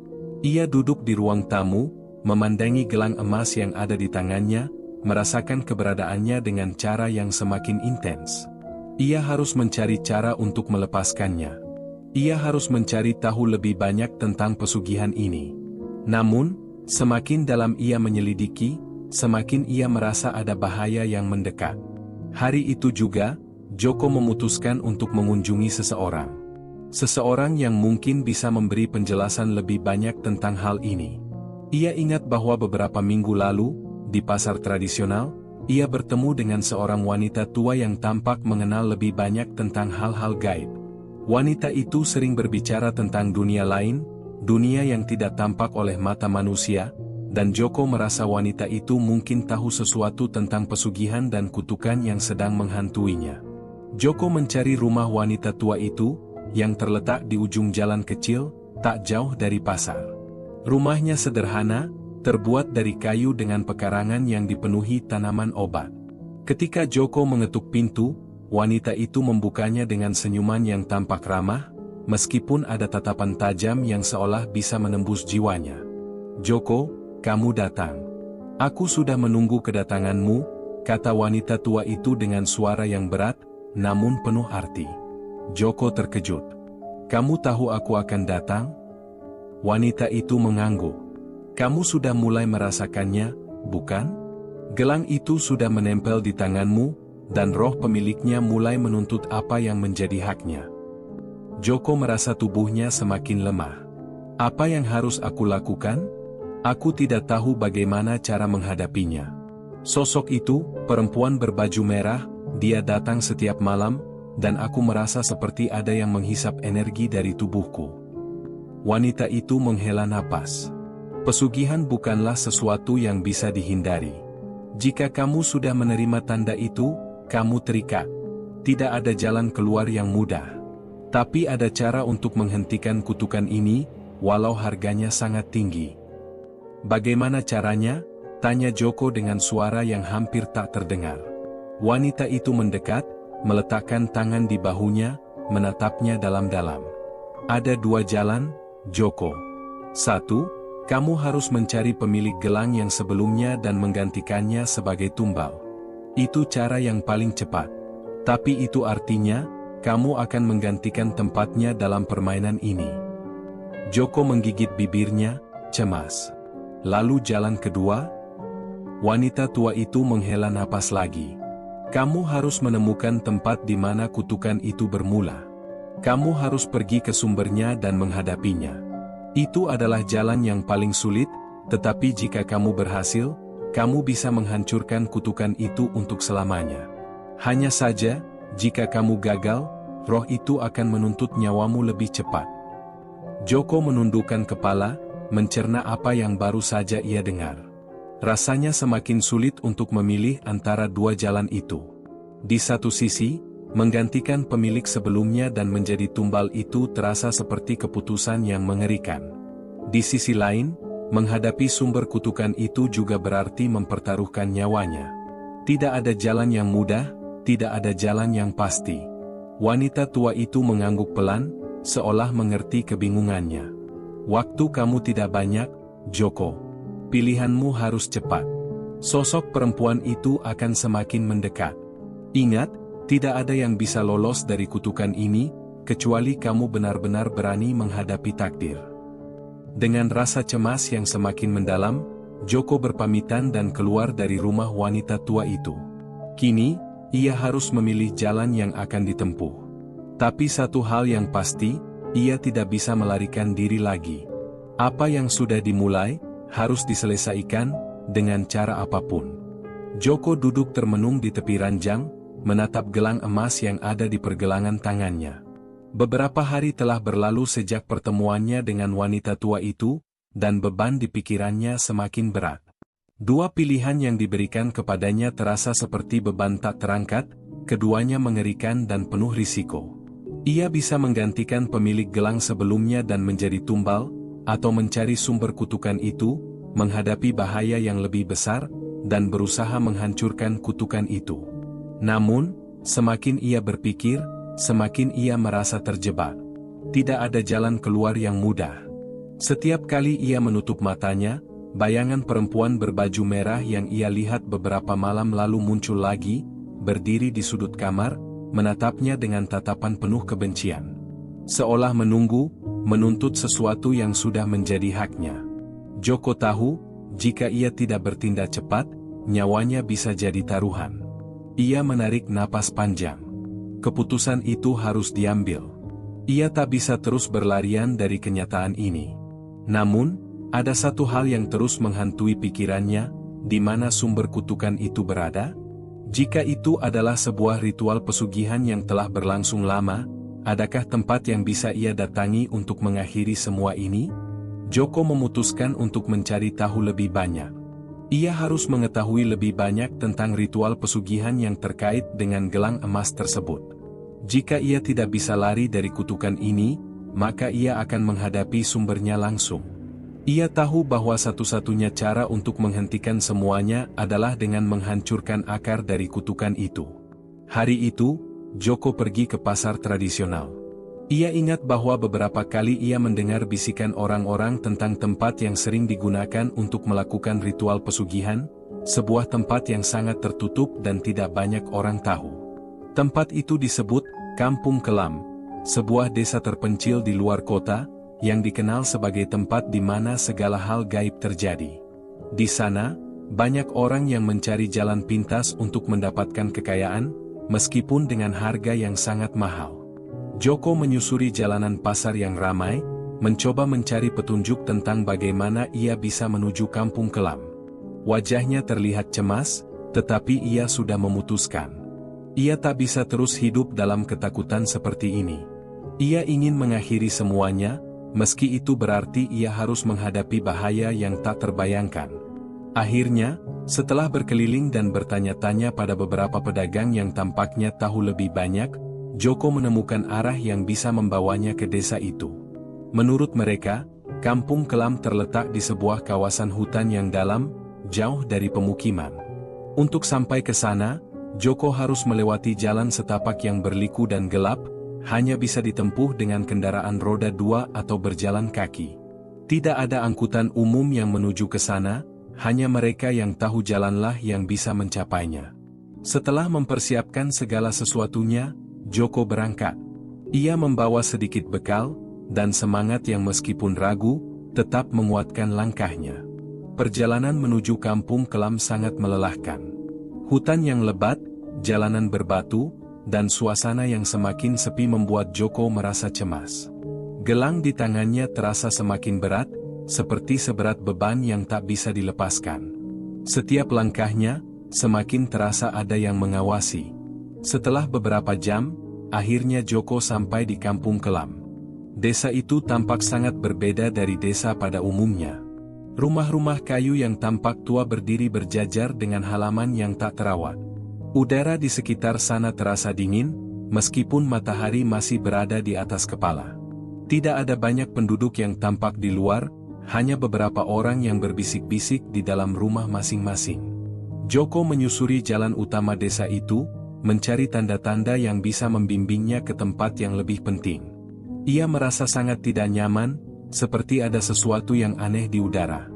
Ia duduk di ruang tamu, memandangi gelang emas yang ada di tangannya, merasakan keberadaannya dengan cara yang semakin intens. Ia harus mencari cara untuk melepaskannya. Ia harus mencari tahu lebih banyak tentang pesugihan ini. Namun, semakin dalam ia menyelidiki, semakin ia merasa ada bahaya yang mendekat. Hari itu juga, Joko memutuskan untuk mengunjungi seseorang. Seseorang yang mungkin bisa memberi penjelasan lebih banyak tentang hal ini. Ia ingat bahwa beberapa minggu lalu, di pasar tradisional, ia bertemu dengan seorang wanita tua yang tampak mengenal lebih banyak tentang hal-hal gaib. Wanita itu sering berbicara tentang dunia lain, dunia yang tidak tampak oleh mata manusia, dan Joko merasa wanita itu mungkin tahu sesuatu tentang pesugihan dan kutukan yang sedang menghantuinya. Joko mencari rumah wanita tua itu, yang terletak di ujung jalan kecil, tak jauh dari pasar. Rumahnya sederhana, terbuat dari kayu dengan pekarangan yang dipenuhi tanaman obat. Ketika Joko mengetuk pintu, wanita itu membukanya dengan senyuman yang tampak ramah, meskipun ada tatapan tajam yang seolah bisa menembus jiwanya. "Joko, kamu datang. Aku sudah menunggu kedatanganmu," kata wanita tua itu dengan suara yang berat, namun penuh arti. Joko terkejut. "Kamu tahu aku akan datang?" Wanita itu mengangguk. "Kamu sudah mulai merasakannya, bukan? Gelang itu sudah menempel di tanganmu, dan roh pemiliknya mulai menuntut apa yang menjadi haknya." Joko merasa tubuhnya semakin lemah. "Apa yang harus aku lakukan? Aku tidak tahu bagaimana cara menghadapinya." Sosok itu, perempuan berbaju merah, dia datang setiap malam, dan aku merasa seperti ada yang menghisap energi dari tubuhku. Wanita itu menghela napas. "Pesugihan bukanlah sesuatu yang bisa dihindari. Jika kamu sudah menerima tanda itu, kamu terikat. Tidak ada jalan keluar yang mudah. Tapi ada cara untuk menghentikan kutukan ini, walau harganya sangat tinggi." "Bagaimana caranya?" tanya Joko dengan suara yang hampir tak terdengar. Wanita itu mendekat, meletakkan tangan di bahunya, menatapnya dalam-dalam. "Ada dua jalan, Joko. 1. Kamu harus mencari pemilik gelang yang sebelumnya dan menggantikannya sebagai tumbal. Itu cara yang paling cepat. Tapi itu artinya, kamu akan menggantikan tempatnya dalam permainan ini." Joko menggigit bibirnya, cemas. "Lalu jalan kedua?" Wanita tua itu menghela napas lagi. "Kamu harus menemukan tempat di mana kutukan itu bermula. Kamu harus pergi ke sumbernya dan menghadapinya. Itu adalah jalan yang paling sulit, tetapi jika kamu berhasil, kamu bisa menghancurkan kutukan itu untuk selamanya. Hanya saja, jika kamu gagal, roh itu akan menuntut nyawamu lebih cepat." Joko menundukkan kepala, mencerna apa yang baru saja ia dengar. Rasanya semakin sulit untuk memilih antara dua jalan itu. Di satu sisi, menggantikan pemilik sebelumnya dan menjadi tumbal itu terasa seperti keputusan yang mengerikan. Di sisi lain, menghadapi sumber kutukan itu juga berarti mempertaruhkan nyawanya. Tidak ada jalan yang mudah, tidak ada jalan yang pasti. Wanita tua itu mengangguk pelan, seolah mengerti kebingungannya. Waktu kamu tidak banyak, Joko. Pilihanmu harus cepat. Sosok perempuan itu akan semakin mendekat. Ingat, tidak ada yang bisa lolos dari kutukan ini, kecuali kamu benar-benar berani menghadapi takdir. Dengan rasa cemas yang semakin mendalam, Joko berpamitan dan keluar dari rumah wanita tua itu. Kini, ia harus memilih jalan yang akan ditempuh. Tapi satu hal yang pasti, ia tidak bisa melarikan diri lagi. Apa yang sudah dimulai, harus diselesaikan, dengan cara apapun. Joko duduk termenung di tepi ranjang, menatap gelang emas yang ada di pergelangan tangannya. Beberapa hari telah berlalu sejak pertemuannya dengan wanita tua itu, dan beban di pikirannya semakin berat. Dua pilihan yang diberikan kepadanya terasa seperti beban tak terangkat, keduanya mengerikan dan penuh risiko. Ia bisa menggantikan pemilik gelang sebelumnya dan menjadi tumbal, atau mencari sumber kutukan itu, menghadapi bahaya yang lebih besar, dan berusaha menghancurkan kutukan itu. Namun, semakin ia berpikir, semakin ia merasa terjebak. Tidak ada jalan keluar yang mudah. Setiap kali ia menutup matanya, bayangan perempuan berbaju merah yang ia lihat beberapa malam lalu muncul lagi, berdiri di sudut kamar, menatapnya dengan tatapan penuh kebencian. Seolah menunggu, menuntut sesuatu yang sudah menjadi haknya. Joko tahu, jika ia tidak bertindak cepat, nyawanya bisa jadi taruhan. Ia menarik napas panjang. Keputusan itu harus diambil. Ia tak bisa terus berlarian dari kenyataan ini. Namun, ada satu hal yang terus menghantui pikirannya, di mana sumber kutukan itu berada? Jika itu adalah sebuah ritual pesugihan yang telah berlangsung lama, adakah tempat yang bisa ia datangi untuk mengakhiri semua ini? Joko memutuskan untuk mencari tahu lebih banyak. Ia harus mengetahui lebih banyak tentang ritual pesugihan yang terkait dengan gelang emas tersebut. Jika ia tidak bisa lari dari kutukan ini, maka ia akan menghadapi sumbernya langsung. Ia tahu bahwa satu-satunya cara untuk menghentikan semuanya adalah dengan menghancurkan akar dari kutukan itu. Hari itu, Joko pergi ke pasar tradisional. Ia ingat bahwa beberapa kali ia mendengar bisikan orang-orang tentang tempat yang sering digunakan untuk melakukan ritual pesugihan, sebuah tempat yang sangat tertutup dan tidak banyak orang tahu. Tempat itu disebut Kampung Kelam, sebuah desa terpencil di luar kota, yang dikenal sebagai tempat di mana segala hal gaib terjadi. Di sana, banyak orang yang mencari jalan pintas untuk mendapatkan kekayaan, meskipun dengan harga yang sangat mahal. Joko menyusuri jalanan pasar yang ramai, mencoba mencari petunjuk tentang bagaimana ia bisa menuju Kampung Kelam. Wajahnya terlihat cemas, tetapi ia sudah memutuskan. Ia tak bisa terus hidup dalam ketakutan seperti ini. Ia ingin mengakhiri semuanya, meski itu berarti ia harus menghadapi bahaya yang tak terbayangkan. Akhirnya, setelah berkeliling dan bertanya-tanya pada beberapa pedagang yang tampaknya tahu lebih banyak, Joko menemukan arah yang bisa membawanya ke desa itu. Menurut mereka, Kampung Kelam terletak di sebuah kawasan hutan yang dalam, jauh dari pemukiman. Untuk sampai ke sana, Joko harus melewati jalan setapak yang berliku dan gelap, hanya bisa ditempuh dengan kendaraan roda 2 atau berjalan kaki. Tidak ada angkutan umum yang menuju ke sana, hanya mereka yang tahu jalanlah yang bisa mencapainya. Setelah mempersiapkan segala sesuatunya, Joko berangkat. Ia membawa sedikit bekal, dan semangat yang meskipun ragu, tetap menguatkan langkahnya. Perjalanan menuju Kampung Kelam sangat melelahkan. Hutan yang lebat, jalanan berbatu, dan suasana yang semakin sepi membuat Joko merasa cemas. Gelang di tangannya terasa semakin berat, seperti seberat beban yang tak bisa dilepaskan. Setiap langkahnya, semakin terasa ada yang mengawasi. Setelah beberapa jam, akhirnya Joko sampai di Kampung Kelam. Desa itu tampak sangat berbeda dari desa pada umumnya. Rumah-rumah kayu yang tampak tua berdiri berjajar dengan halaman yang tak terawat. Udara di sekitar sana terasa dingin, meskipun matahari masih berada di atas kepala. Tidak ada banyak penduduk yang tampak di luar, hanya beberapa orang yang berbisik-bisik di dalam rumah masing-masing. Joko menyusuri jalan utama desa itu, mencari tanda-tanda yang bisa membimbingnya ke tempat yang lebih penting. Ia merasa sangat tidak nyaman, seperti ada sesuatu yang aneh di udara.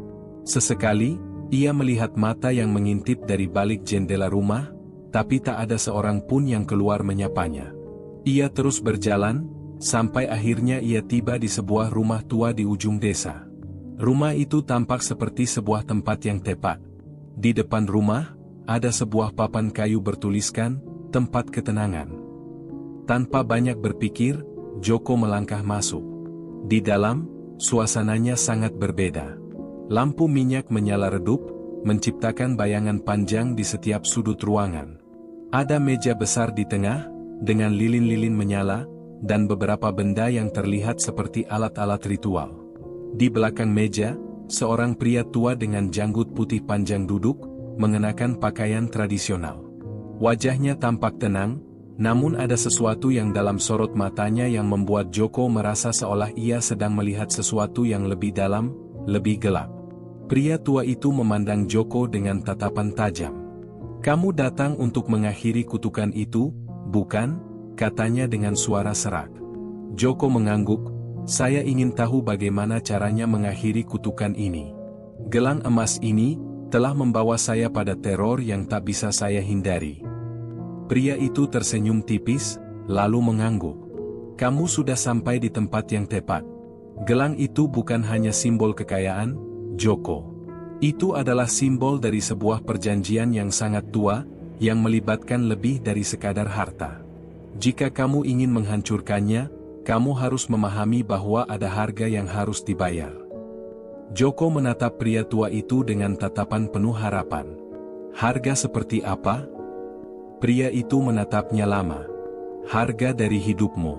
Sesekali, ia melihat mata yang mengintip dari balik jendela rumah, tapi tak ada seorang pun yang keluar menyapanya. Ia terus berjalan, sampai akhirnya ia tiba di sebuah rumah tua di ujung desa. Rumah itu tampak seperti sebuah tempat yang tepat. Di depan rumah, ada sebuah papan kayu bertuliskan, "Tempat Ketenangan." Tanpa banyak berpikir, Joko melangkah masuk. Di dalam, suasananya sangat berbeda. Lampu minyak menyala redup, menciptakan bayangan panjang di setiap sudut ruangan. Ada meja besar di tengah, dengan lilin-lilin menyala, dan beberapa benda yang terlihat seperti alat-alat ritual. Di belakang meja, seorang pria tua dengan janggut putih panjang duduk, mengenakan pakaian tradisional. Wajahnya tampak tenang, namun ada sesuatu yang dalam sorot matanya yang membuat Joko merasa seolah ia sedang melihat sesuatu yang lebih dalam, lebih gelap. Pria tua itu memandang Joko dengan tatapan tajam. "Kamu datang untuk mengakhiri kutukan itu, bukan?" katanya dengan suara serak. Joko mengangguk, "Saya ingin tahu bagaimana caranya mengakhiri kutukan ini. Gelang emas ini telah membawa saya pada teror yang tak bisa saya hindari." Pria itu tersenyum tipis, lalu mengangguk. "Kamu sudah sampai di tempat yang tepat. Gelang itu bukan hanya simbol kekayaan, Joko. Itu adalah simbol dari sebuah perjanjian yang sangat tua, yang melibatkan lebih dari sekadar harta. Jika kamu ingin menghancurkannya, kamu harus memahami bahwa ada harga yang harus dibayar." Joko menatap pria tua itu dengan tatapan penuh harapan. "Harga seperti apa?" Pria itu menatapnya lama. "Harga dari hidupmu.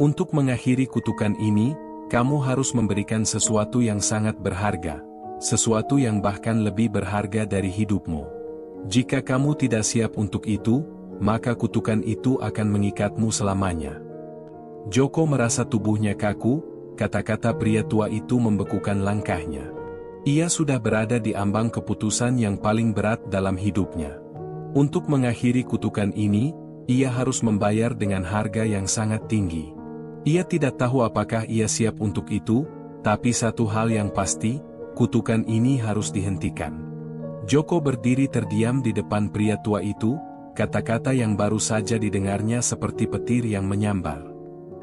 Untuk mengakhiri kutukan ini, kamu harus memberikan sesuatu yang sangat berharga, sesuatu yang bahkan lebih berharga dari hidupmu. Jika kamu tidak siap untuk itu, maka kutukan itu akan mengikatmu selamanya." Joko merasa tubuhnya kaku, kata-kata pria tua itu membekukan langkahnya. Ia sudah berada di ambang keputusan yang paling berat dalam hidupnya. Untuk mengakhiri kutukan ini, ia harus membayar dengan harga yang sangat tinggi. Ia tidak tahu apakah ia siap untuk itu, tapi satu hal yang pasti, kutukan ini harus dihentikan. Joko berdiri terdiam di depan pria tua itu, kata-kata yang baru saja didengarnya seperti petir yang menyambar.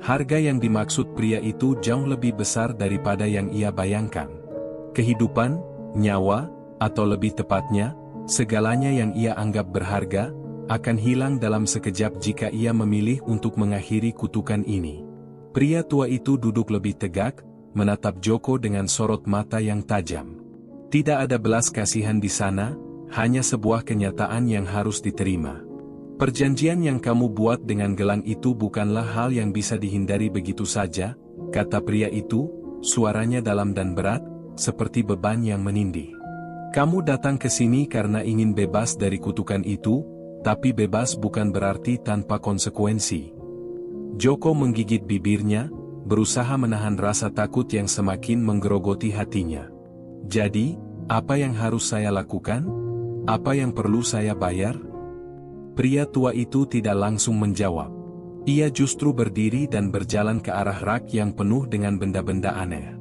Harga yang dimaksud pria itu jauh lebih besar daripada yang ia bayangkan. Kehidupan, nyawa, atau lebih tepatnya, segalanya yang ia anggap berharga, akan hilang dalam sekejap jika ia memilih untuk mengakhiri kutukan ini. Pria tua itu duduk lebih tegak, menatap Joko dengan sorot mata yang tajam. Tidak ada belas kasihan di sana, hanya sebuah kenyataan yang harus diterima. "Perjanjian yang kamu buat dengan gelang itu bukanlah hal yang bisa dihindari begitu saja," kata pria itu, suaranya dalam dan berat, seperti beban yang menindih. "Kamu datang ke sini karena ingin bebas dari kutukan itu, tapi bebas bukan berarti tanpa konsekuensi." Joko menggigit bibirnya, berusaha menahan rasa takut yang semakin menggerogoti hatinya. "Jadi, apa yang harus saya lakukan? Apa yang perlu saya bayar?" Pria tua itu tidak langsung menjawab. Ia justru berdiri dan berjalan ke arah rak yang penuh dengan benda-benda aneh.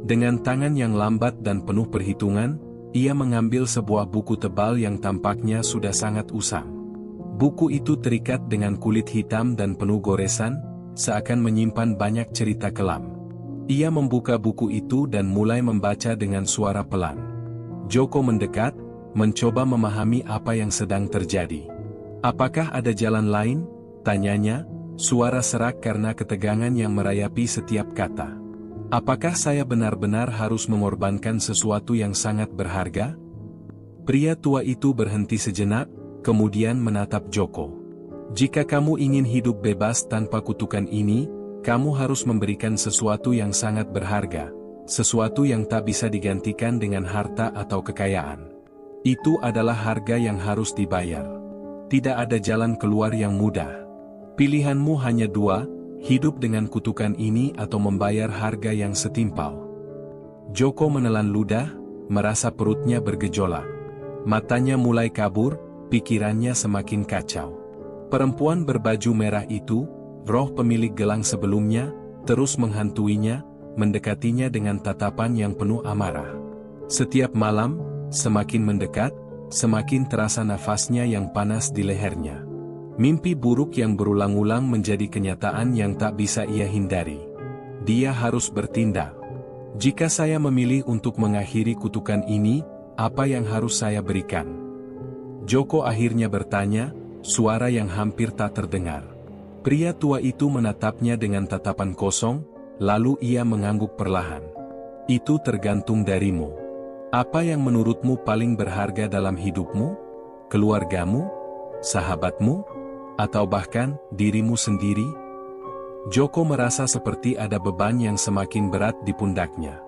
Dengan tangan yang lambat dan penuh perhitungan, ia mengambil sebuah buku tebal yang tampaknya sudah sangat usang. Buku itu terikat dengan kulit hitam dan penuh goresan, seakan menyimpan banyak cerita kelam. Ia membuka buku itu dan mulai membaca dengan suara pelan. Joko mendekat, mencoba memahami apa yang sedang terjadi. "Apakah ada jalan lain?" tanyanya, suara serak karena ketegangan yang merayapi setiap kata. "Apakah saya benar-benar harus mengorbankan sesuatu yang sangat berharga?" Pria tua itu berhenti sejenak, kemudian menatap Joko. "Jika kamu ingin hidup bebas tanpa kutukan ini, kamu harus memberikan sesuatu yang sangat berharga, sesuatu yang tak bisa digantikan dengan harta atau kekayaan. Itu adalah harga yang harus dibayar. Tidak ada jalan keluar yang mudah. Pilihanmu hanya dua, hidup dengan kutukan ini atau membayar harga yang setimpal." Joko menelan ludah, merasa perutnya bergejolak. Matanya mulai kabur, pikirannya semakin kacau. Perempuan berbaju merah itu, roh pemilik gelang sebelumnya, terus menghantuinya, mendekatinya dengan tatapan yang penuh amarah. Setiap malam, semakin mendekat, semakin terasa nafasnya yang panas di lehernya. Mimpi buruk yang berulang-ulang menjadi kenyataan yang tak bisa ia hindari. Dia harus bertindak. Jika saya memilih untuk mengakhiri kutukan ini, apa yang harus saya berikan? Joko akhirnya bertanya, suara yang hampir tak terdengar. Pria tua itu menatapnya dengan tatapan kosong, lalu ia mengangguk perlahan. Itu tergantung darimu. Apa yang menurutmu paling berharga dalam hidupmu? Keluargamu? Sahabatmu? Atau bahkan dirimu sendiri? Joko merasa seperti ada beban yang semakin berat di pundaknya.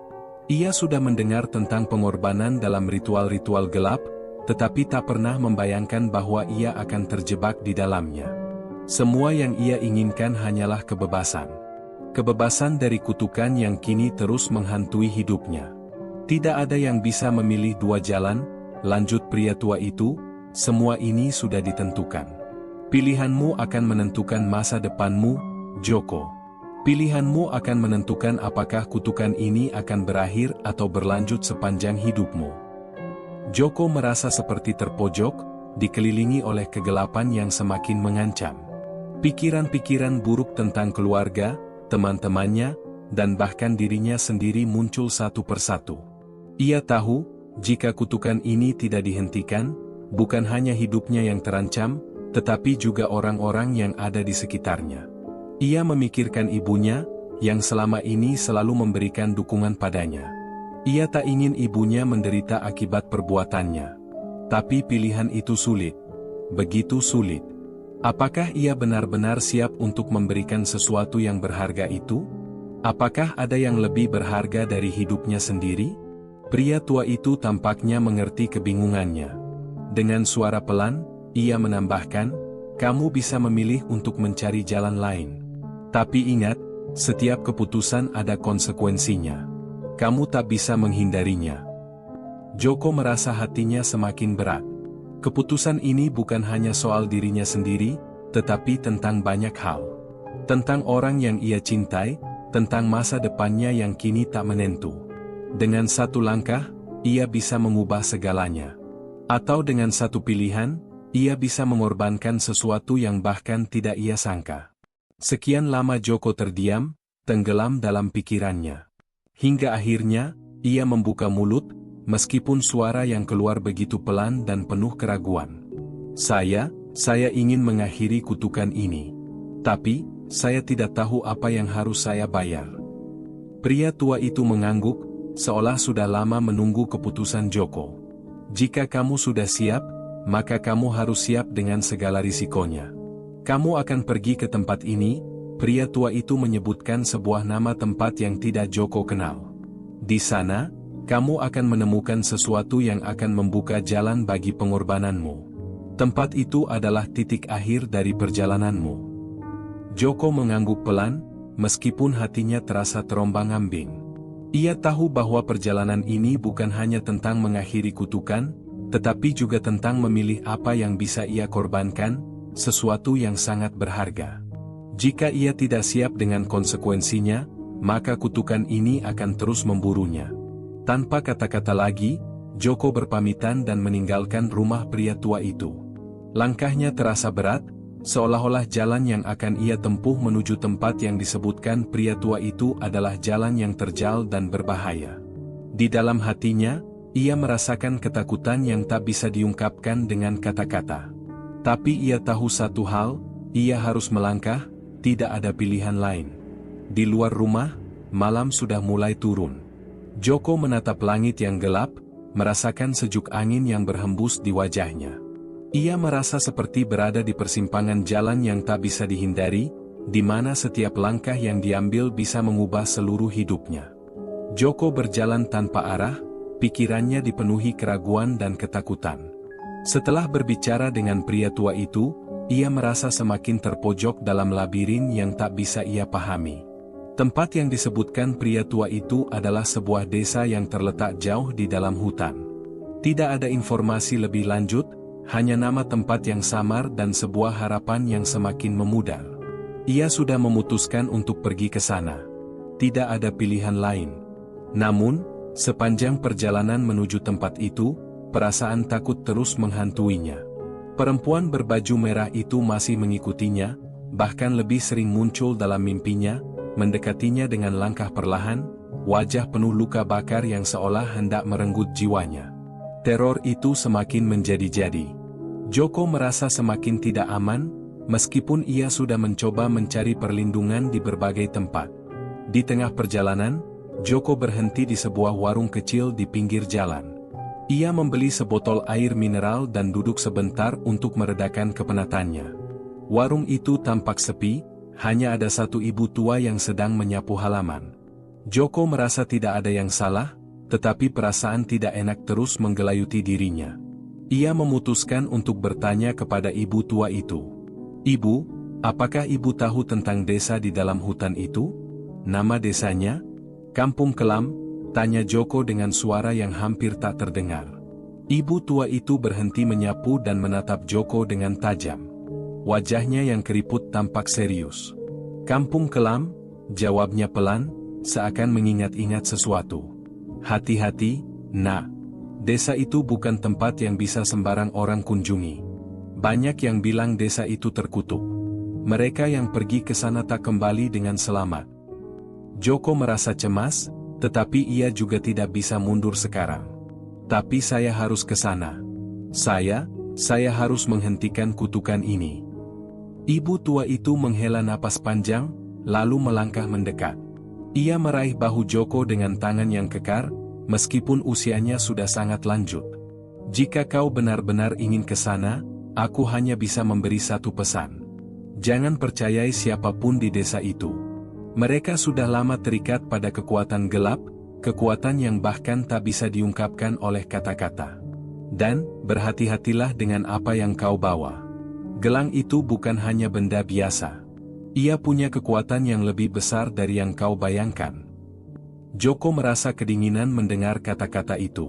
Ia sudah mendengar tentang pengorbanan dalam ritual-ritual gelap, tetapi tak pernah membayangkan bahwa ia akan terjebak di dalamnya. Semua yang ia inginkan hanyalah kebebasan. Kebebasan dari kutukan yang kini terus menghantui hidupnya. Tidak ada yang bisa memilih dua jalan, lanjut pria tua itu, semua ini sudah ditentukan. Pilihanmu akan menentukan masa depanmu, Joko. Pilihanmu akan menentukan apakah kutukan ini akan berakhir atau berlanjut sepanjang hidupmu. Joko merasa seperti terpojok, dikelilingi oleh kegelapan yang semakin mengancam. Pikiran-pikiran buruk tentang keluarga, teman-temannya, dan bahkan dirinya sendiri muncul satu persatu. Ia tahu, jika kutukan ini tidak dihentikan, bukan hanya hidupnya yang terancam, tetapi juga orang-orang yang ada di sekitarnya. Ia memikirkan ibunya, yang selama ini selalu memberikan dukungan padanya. Ia tak ingin ibunya menderita akibat perbuatannya. Tapi pilihan itu sulit. Begitu sulit. Apakah ia benar-benar siap untuk memberikan sesuatu yang berharga itu? Apakah ada yang lebih berharga dari hidupnya sendiri? Pria tua itu tampaknya mengerti kebingungannya. Dengan suara pelan, ia menambahkan, kamu bisa memilih untuk mencari jalan lain. Tapi ingat, setiap keputusan ada konsekuensinya. Kamu tak bisa menghindarinya. Joko merasa hatinya semakin berat. Keputusan ini bukan hanya soal dirinya sendiri, tetapi tentang banyak hal. Tentang orang yang ia cintai, tentang masa depannya yang kini tak menentu. Dengan satu langkah, ia bisa mengubah segalanya. Atau dengan satu pilihan, ia bisa mengorbankan sesuatu yang bahkan tidak ia sangka. Sekian lama Joko terdiam, tenggelam dalam pikirannya. Hingga akhirnya, ia membuka mulut, meskipun suara yang keluar begitu pelan dan penuh keraguan. Saya ingin mengakhiri kutukan ini. Tapi, saya tidak tahu apa yang harus saya bayar. Pria tua itu mengangguk, seolah sudah lama menunggu keputusan Joko. Jika kamu sudah siap, maka kamu harus siap dengan segala risikonya. Kamu akan pergi ke tempat ini, pria tua itu menyebutkan sebuah nama tempat yang tidak Joko kenal. Di sana, kamu akan menemukan sesuatu yang akan membuka jalan bagi pengorbananmu. Tempat itu adalah titik akhir dari perjalananmu. Joko mengangguk pelan, meskipun hatinya terasa terombang-ambing. Ia tahu bahwa perjalanan ini bukan hanya tentang mengakhiri kutukan, tetapi juga tentang memilih apa yang bisa ia korbankan, sesuatu yang sangat berharga. Jika ia tidak siap dengan konsekuensinya, maka kutukan ini akan terus memburunya. Tanpa kata-kata lagi, Joko berpamitan dan meninggalkan rumah pria tua itu. Langkahnya terasa berat, seolah-olah jalan yang akan ia tempuh menuju tempat yang disebutkan pria tua itu adalah jalan yang terjal dan berbahaya. Di dalam hatinya, ia merasakan ketakutan yang tak bisa diungkapkan dengan kata-kata. Tapi ia tahu satu hal, ia harus melangkah, tidak ada pilihan lain. Di luar rumah, malam sudah mulai turun. Joko menatap langit yang gelap, merasakan sejuk angin yang berhembus di wajahnya. Ia merasa seperti berada di persimpangan jalan yang tak bisa dihindari, di mana setiap langkah yang diambil bisa mengubah seluruh hidupnya. Joko berjalan tanpa arah, pikirannya dipenuhi keraguan dan ketakutan. Setelah berbicara dengan pria tua itu, ia merasa semakin terpojok dalam labirin yang tak bisa ia pahami. Tempat yang disebutkan pria tua itu adalah sebuah desa yang terletak jauh di dalam hutan. Tidak ada informasi lebih lanjut, hanya nama tempat yang samar dan sebuah harapan yang semakin memudar. Ia sudah memutuskan untuk pergi ke sana. tidak ada pilihan lain. Namun, sepanjang perjalanan menuju tempat itu, perasaan takut terus menghantuinya. Perempuan berbaju merah itu masih mengikutinya, bahkan lebih sering muncul dalam mimpinya, mendekatinya dengan langkah perlahan, wajah penuh luka bakar yang seolah hendak merenggut jiwanya. Teror itu semakin menjadi-jadi. Joko merasa semakin tidak aman, meskipun ia sudah mencoba mencari perlindungan di berbagai tempat. Di tengah perjalanan, Joko berhenti di sebuah warung kecil di pinggir jalan. Ia membeli sebotol air mineral dan duduk sebentar untuk meredakan kepenatannya. Warung itu tampak sepi, hanya ada satu ibu tua yang sedang menyapu halaman. Joko merasa tidak ada yang salah, tetapi perasaan tidak enak terus menggelayuti dirinya. Ia memutuskan untuk bertanya kepada ibu tua itu. "Ibu, apakah ibu tahu tentang desa di dalam hutan itu? Nama desanya?" "Kampung Kelam," tanya Joko dengan suara yang hampir tak terdengar. Ibu tua itu berhenti menyapu dan menatap Joko dengan tajam. Wajahnya yang keriput tampak serius. "Kampung Kelam," jawabnya pelan, seakan mengingat-ingat sesuatu. "Hati-hati, nak. Desa itu bukan tempat yang bisa sembarang orang kunjungi. Banyak yang bilang desa itu terkutuk. Mereka yang pergi ke sana tak kembali dengan selamat." Joko merasa cemas, tetapi ia juga tidak bisa mundur sekarang. "Tapi saya harus ke sana. Saya harus menghentikan kutukan ini." Ibu tua itu menghela napas panjang, lalu melangkah mendekat. Ia meraih bahu Joko dengan tangan yang kekar, meskipun usianya sudah sangat lanjut. "Jika kau benar-benar ingin ke sana, aku hanya bisa memberi satu pesan. Jangan percayai siapapun di desa itu. Mereka sudah lama terikat pada kekuatan gelap, kekuatan yang bahkan tak bisa diungkapkan oleh kata-kata. Dan, berhati-hatilah dengan apa yang kau bawa. Gelang itu bukan hanya benda biasa. Ia punya kekuatan yang lebih besar dari yang kau bayangkan." Joko merasa kedinginan mendengar kata-kata itu.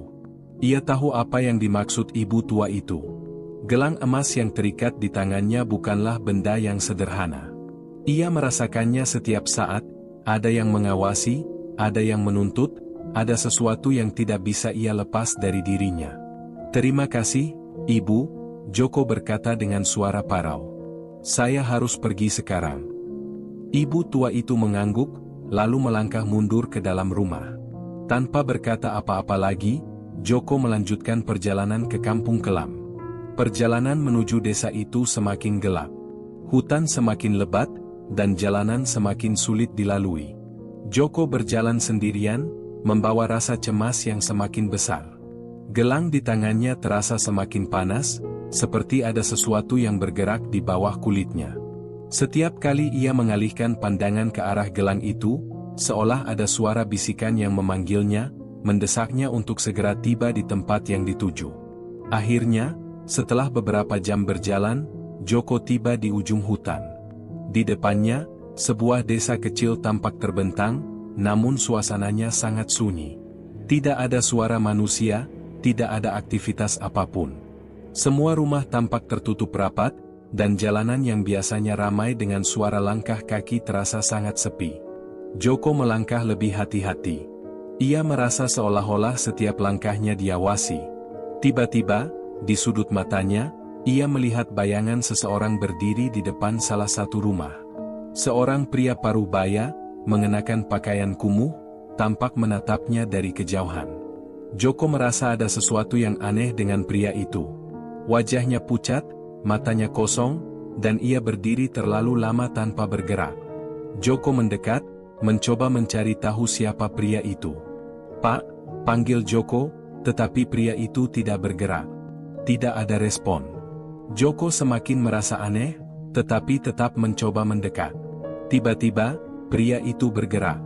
Ia tahu apa yang dimaksud ibu tua itu. Gelang emas yang terikat di tangannya bukanlah benda yang sederhana. Ia merasakannya setiap saat, ada yang mengawasi, ada yang menuntut, ada sesuatu yang tidak bisa ia lepas dari dirinya. "Terima kasih, Ibu," Joko berkata dengan suara parau. "Saya harus pergi sekarang." Ibu tua itu mengangguk, lalu melangkah mundur ke dalam rumah. Tanpa berkata apa-apa lagi, Joko melanjutkan perjalanan ke Kampung Kelam. Perjalanan menuju desa itu semakin gelap. Hutan semakin lebat, dan jalanan semakin sulit dilalui. Joko berjalan sendirian, membawa rasa cemas yang semakin besar. Gelang di tangannya terasa semakin panas, seperti ada sesuatu yang bergerak di bawah kulitnya. Setiap kali ia mengalihkan pandangan ke arah gelang itu, seolah ada suara bisikan yang memanggilnya, mendesaknya untuk segera tiba di tempat yang dituju. Akhirnya, setelah beberapa jam berjalan, Joko tiba di ujung hutan. Di depannya, sebuah desa kecil tampak terbentang, namun suasananya sangat sunyi. Tidak ada suara manusia, tidak ada aktivitas apapun. Semua rumah tampak tertutup rapat, dan jalanan yang biasanya ramai dengan suara langkah kaki terasa sangat sepi. Joko melangkah lebih hati-hati. Ia merasa seolah-olah setiap langkahnya diawasi. Tiba-tiba, di sudut matanya, ia melihat bayangan seseorang berdiri di depan salah satu rumah. Seorang pria parubaya, mengenakan pakaian kumuh, tampak menatapnya dari kejauhan. Joko merasa ada sesuatu yang aneh dengan pria itu. Wajahnya pucat, matanya kosong, dan ia berdiri terlalu lama tanpa bergerak. Joko mendekat, mencoba mencari tahu siapa pria itu. "Pak," panggil Joko, tetapi pria itu tidak bergerak. Tidak ada respon. Joko semakin merasa aneh, tetapi tetap mencoba mendekat. Tiba-tiba, pria itu bergerak.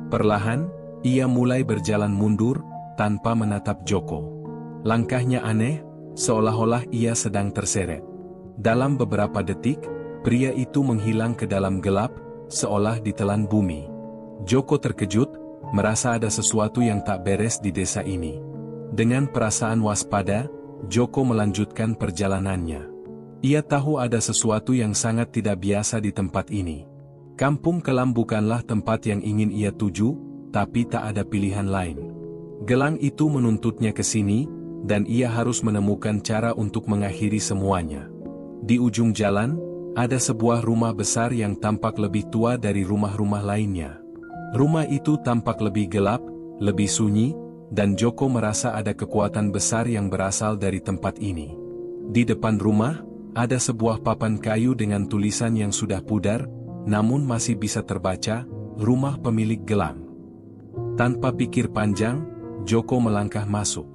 Perlahan, ia mulai berjalan mundur, tanpa menatap Joko. Langkahnya aneh, seolah-olah ia sedang terseret. Dalam beberapa detik, pria itu menghilang ke dalam gelap, seolah ditelan bumi. Joko terkejut, merasa ada sesuatu yang tak beres di desa ini. Dengan perasaan waspada, Joko melanjutkan perjalanannya. Ia tahu ada sesuatu yang sangat tidak biasa di tempat ini. Kampung kelam bukanlah tempat yang ingin ia tuju, tapi tak ada pilihan lain. Gelang itu menuntutnya ke sini, dan ia harus menemukan cara untuk mengakhiri semuanya. Di ujung jalan, ada sebuah rumah besar yang tampak lebih tua dari rumah-rumah lainnya. Rumah itu tampak lebih gelap, lebih sunyi, dan Joko merasa ada kekuatan besar yang berasal dari tempat ini. Di depan rumah, ada sebuah papan kayu dengan tulisan yang sudah pudar, namun masih bisa terbaca, "Rumah Pemilik Gelang." Tanpa pikir panjang, Joko melangkah masuk.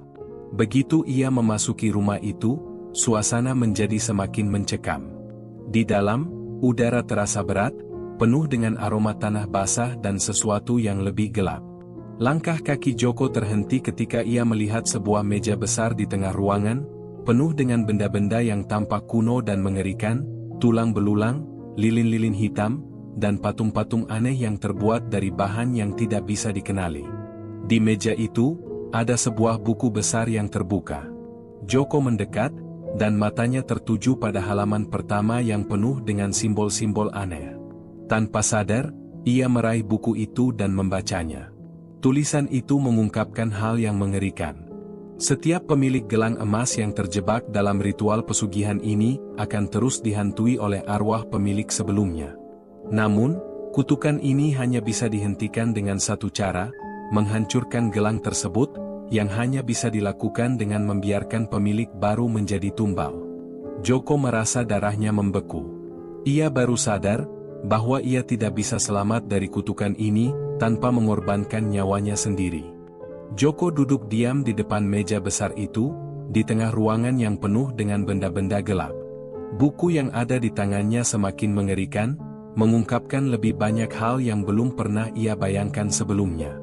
Begitu ia memasuki rumah itu, suasana menjadi semakin mencekam. Di dalam, udara terasa berat, penuh dengan aroma tanah basah dan sesuatu yang lebih gelap. Langkah kaki Joko terhenti ketika ia melihat sebuah meja besar di tengah ruangan, penuh dengan benda-benda yang tampak kuno dan mengerikan, tulang belulang, lilin-lilin hitam, dan patung-patung aneh yang terbuat dari bahan yang tidak bisa dikenali. Di meja itu, ada sebuah buku besar yang terbuka. Joko mendekat, dan matanya tertuju pada halaman pertama yang penuh dengan simbol-simbol aneh. Tanpa sadar, ia meraih buku itu dan membacanya. Tulisan itu mengungkapkan hal yang mengerikan. Setiap pemilik gelang emas yang terjebak dalam ritual pesugihan ini akan terus dihantui oleh arwah pemilik sebelumnya. Namun, kutukan ini hanya bisa dihentikan dengan satu cara, menghancurkan gelang tersebut, yang hanya bisa dilakukan dengan membiarkan pemilik baru menjadi tumbal. Joko merasa darahnya membeku. Ia baru sadar bahwa ia tidak bisa selamat dari kutukan ini tanpa mengorbankan nyawanya sendiri. Joko duduk diam di depan meja besar itu, di tengah ruangan yang penuh dengan benda-benda gelap. Buku yang ada di tangannya semakin mengerikan, mengungkapkan lebih banyak hal yang belum pernah ia bayangkan sebelumnya.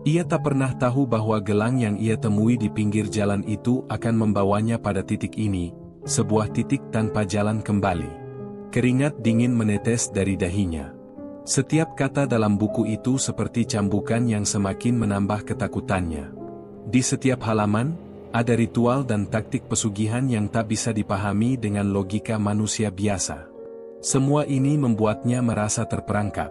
Ia tak pernah tahu bahwa gelang yang ia temui di pinggir jalan itu akan membawanya pada titik ini, sebuah titik tanpa jalan kembali. Keringat dingin menetes dari dahinya. Setiap kata dalam buku itu seperti cambukan yang semakin menambah ketakutannya. Di setiap halaman, ada ritual dan taktik pesugihan yang tak bisa dipahami dengan logika manusia biasa. Semua ini membuatnya merasa terperangkap.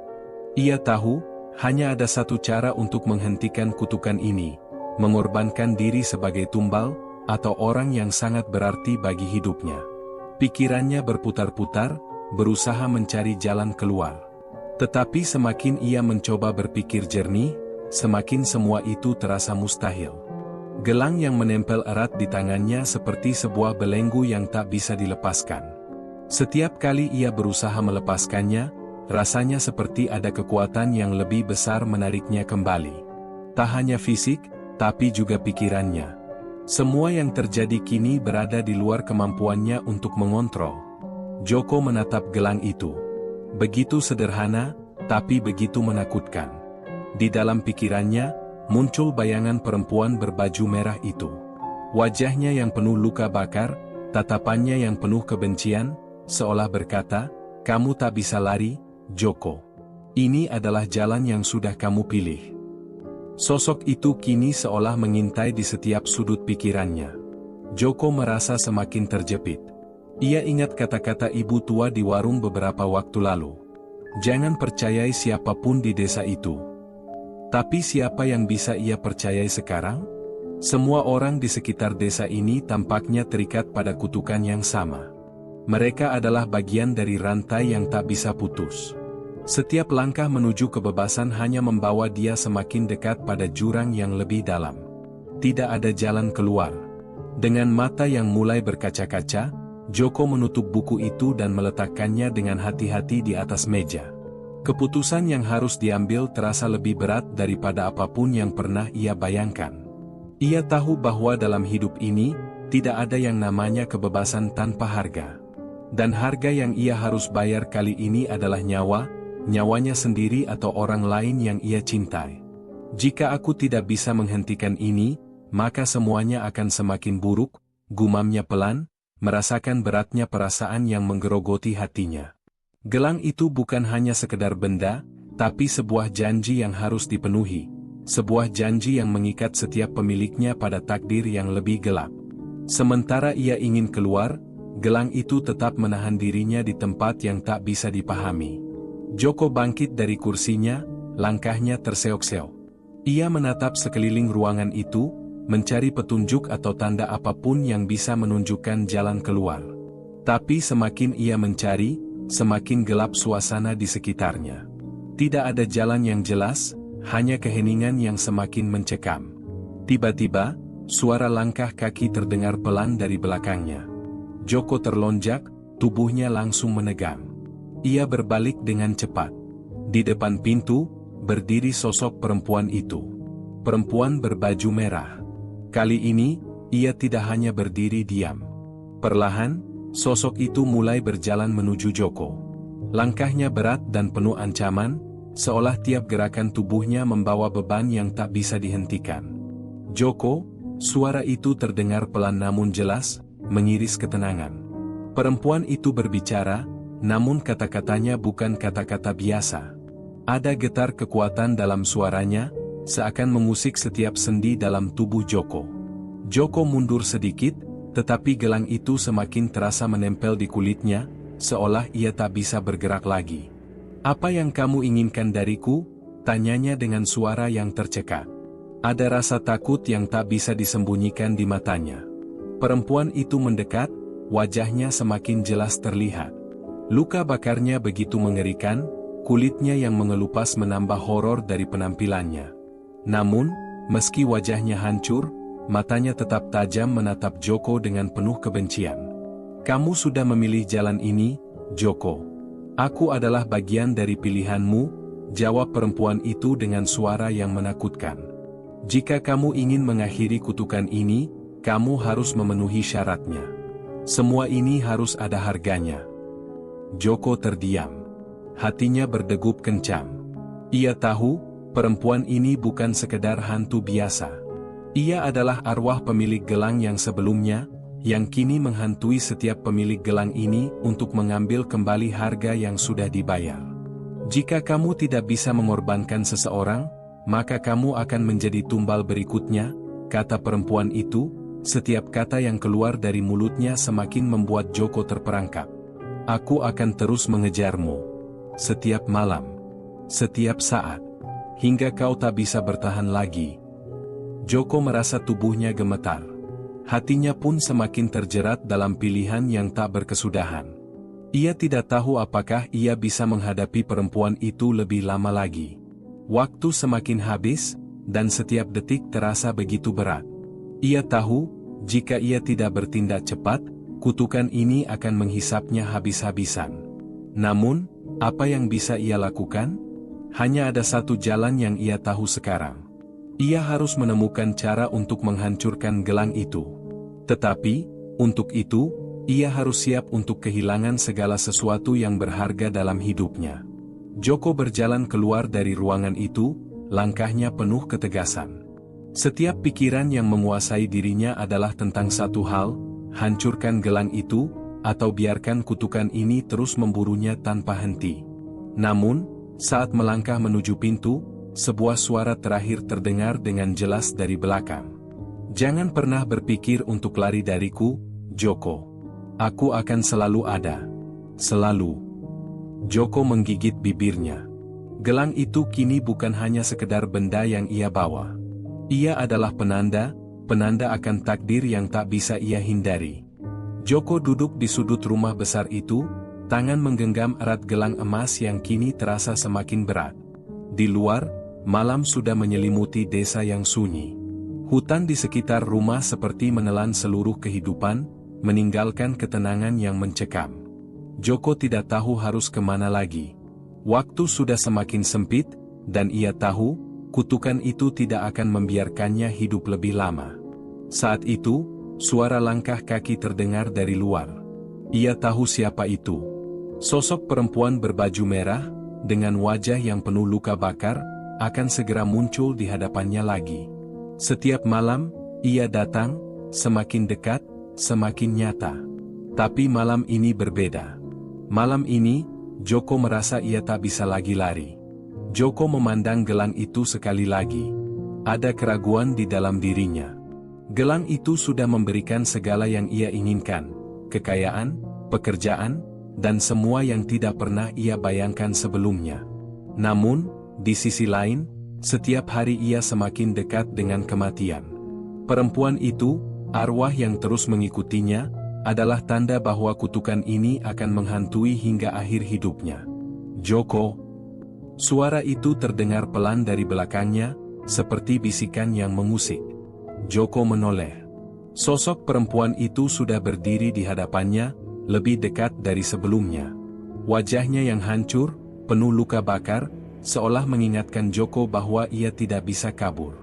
Ia tahu, hanya ada satu cara untuk menghentikan kutukan ini, mengorbankan diri sebagai tumbal, atau orang yang sangat berarti bagi hidupnya. Pikirannya berputar-putar, berusaha mencari jalan keluar. Tetapi semakin ia mencoba berpikir jernih, semakin semua itu terasa mustahil. Gelang yang menempel erat di tangannya seperti sebuah belenggu yang tak bisa dilepaskan. Setiap kali ia berusaha melepaskannya, rasanya seperti ada kekuatan yang lebih besar menariknya kembali. Tak hanya fisik, tapi juga pikirannya. Semua yang terjadi kini berada di luar kemampuannya untuk mengontrol. Joko menatap gelang itu. Begitu sederhana, tapi begitu menakutkan. Di dalam pikirannya, muncul bayangan perempuan berbaju merah itu. Wajahnya yang penuh luka bakar, tatapannya yang penuh kebencian, seolah berkata, "Kamu tak bisa lari, Joko. Ini adalah jalan yang sudah kamu pilih." Sosok itu kini seolah mengintai di setiap sudut pikirannya. Joko merasa semakin terjepit. Ia ingat kata-kata ibu tua di warung beberapa waktu lalu. Jangan percayai siapapun di desa itu. Tapi siapa yang bisa ia percayai sekarang? Semua orang di sekitar desa ini tampaknya terikat pada kutukan yang sama. Mereka adalah bagian dari rantai yang tak bisa putus. Setiap langkah menuju kebebasan hanya membawa dia semakin dekat pada jurang yang lebih dalam. Tidak ada jalan keluar. Dengan mata yang mulai berkaca-kaca, Joko menutup buku itu dan meletakkannya dengan hati-hati di atas meja. Keputusan yang harus diambil terasa lebih berat daripada apapun yang pernah ia bayangkan. Ia tahu bahwa dalam hidup ini, tidak ada yang namanya kebebasan tanpa harga. Dan harga yang ia harus bayar kali ini adalah nyawanya sendiri atau orang lain yang ia cintai. Jika aku tidak bisa menghentikan ini, maka semuanya akan semakin buruk, gumamnya pelan, merasakan beratnya perasaan yang menggerogoti hatinya. Gelang itu bukan hanya sekedar benda, tapi sebuah janji yang harus dipenuhi, sebuah janji yang mengikat setiap pemiliknya pada takdir yang lebih gelap. Sementara ia ingin keluar, gelang itu tetap menahan dirinya di tempat yang tak bisa dipahami. Joko bangkit dari kursinya, langkahnya terseok-seok. Ia menatap sekeliling ruangan itu, mencari petunjuk atau tanda apapun yang bisa menunjukkan jalan keluar. Tapi semakin ia mencari, semakin gelap suasana di sekitarnya. Tidak ada jalan yang jelas, hanya keheningan yang semakin mencekam. Tiba-tiba, suara langkah kaki terdengar pelan dari belakangnya. Joko terlonjak, tubuhnya langsung menegang. Ia berbalik dengan cepat. Di depan pintu, berdiri sosok perempuan itu. Perempuan berbaju merah. Kali ini, ia tidak hanya berdiri diam. Perlahan, sosok itu mulai berjalan menuju Joko. Langkahnya berat dan penuh ancaman, seolah tiap gerakan tubuhnya membawa beban yang tak bisa dihentikan. Joko, suara itu terdengar pelan namun jelas, mengiris ketenangan. Perempuan itu berbicara, namun kata-katanya bukan kata-kata biasa. Ada getar kekuatan dalam suaranya, seakan mengusik setiap sendi dalam tubuh Joko. Joko mundur sedikit, tetapi gelang itu semakin terasa menempel di kulitnya, seolah ia tak bisa bergerak lagi. "Apa yang kamu inginkan dariku?" tanyanya dengan suara yang tercekat. Ada rasa takut yang tak bisa disembunyikan di matanya. Perempuan itu mendekat, wajahnya semakin jelas terlihat. Luka bakarnya begitu mengerikan, kulitnya yang mengelupas menambah horor dari penampilannya. Namun, meski wajahnya hancur, matanya tetap tajam menatap Joko dengan penuh kebencian. "Kamu sudah memilih jalan ini, Joko. Aku adalah bagian dari pilihanmu," jawab perempuan itu dengan suara yang menakutkan. "Jika kamu ingin mengakhiri kutukan ini, kamu harus memenuhi syaratnya. Semua ini harus ada harganya." Joko terdiam. Hatinya berdegup kencang. Ia tahu, perempuan ini bukan sekedar hantu biasa. Ia adalah arwah pemilik gelang yang sebelumnya, yang kini menghantui setiap pemilik gelang ini untuk mengambil kembali harga yang sudah dibayar. "Jika kamu tidak bisa mengorbankan seseorang, maka kamu akan menjadi tumbal berikutnya," kata perempuan itu. Setiap kata yang keluar dari mulutnya semakin membuat Joko terperangkap. "Aku akan terus mengejarmu. Setiap malam. Setiap saat. Hingga kau tak bisa bertahan lagi." Joko merasa tubuhnya gemetar. Hatinya pun semakin terjerat dalam pilihan yang tak berkesudahan. Ia tidak tahu apakah ia bisa menghadapi perempuan itu lebih lama lagi. Waktu semakin habis, dan setiap detik terasa begitu berat. Ia tahu, jika ia tidak bertindak cepat, kutukan ini akan menghisapnya habis-habisan. Namun, apa yang bisa ia lakukan? Hanya ada satu jalan yang ia tahu sekarang. Ia harus menemukan cara untuk menghancurkan gelang itu. Tetapi, untuk itu, ia harus siap untuk kehilangan segala sesuatu yang berharga dalam hidupnya. Joko berjalan keluar dari ruangan itu, langkahnya penuh ketegasan. Setiap pikiran yang menguasai dirinya adalah tentang satu hal, hancurkan gelang itu, atau biarkan kutukan ini terus memburunya tanpa henti. Namun, saat melangkah menuju pintu, sebuah suara terakhir terdengar dengan jelas dari belakang. "Jangan pernah berpikir untuk lari dariku, Joko. Aku akan selalu ada. Selalu." Joko menggigit bibirnya. Gelang itu kini bukan hanya sekedar benda yang ia bawa. Ia adalah penanda akan takdir yang tak bisa ia hindari. Joko duduk di sudut rumah besar itu, tangan menggenggam erat gelang emas yang kini terasa semakin berat. Di luar, malam sudah menyelimuti desa yang sunyi. Hutan di sekitar rumah seperti menelan seluruh kehidupan, meninggalkan ketenangan yang mencekam. Joko tidak tahu harus kemana lagi. Waktu sudah semakin sempit, dan ia tahu, kutukan itu tidak akan membiarkannya hidup lebih lama. Saat itu, suara langkah kaki terdengar dari luar. Ia tahu siapa itu. Sosok perempuan berbaju merah, dengan wajah yang penuh luka bakar, akan segera muncul di hadapannya lagi. Setiap malam, ia datang, semakin dekat, semakin nyata. Tapi malam ini berbeda. Malam ini, Joko merasa ia tak bisa lagi lari. Joko memandang gelang itu sekali lagi. Ada keraguan di dalam dirinya. Gelang itu sudah memberikan segala yang ia inginkan, kekayaan, pekerjaan, dan semua yang tidak pernah ia bayangkan sebelumnya. Namun, di sisi lain, setiap hari ia semakin dekat dengan kematian. Perempuan itu, arwah yang terus mengikutinya, adalah tanda bahwa kutukan ini akan menghantui hingga akhir hidupnya. Joko. Suara itu terdengar pelan dari belakangnya, seperti bisikan yang mengusik. Joko menoleh. Sosok perempuan itu sudah berdiri di hadapannya, lebih dekat dari sebelumnya. Wajahnya yang hancur, penuh luka bakar, seolah mengingatkan Joko bahwa ia tidak bisa kabur.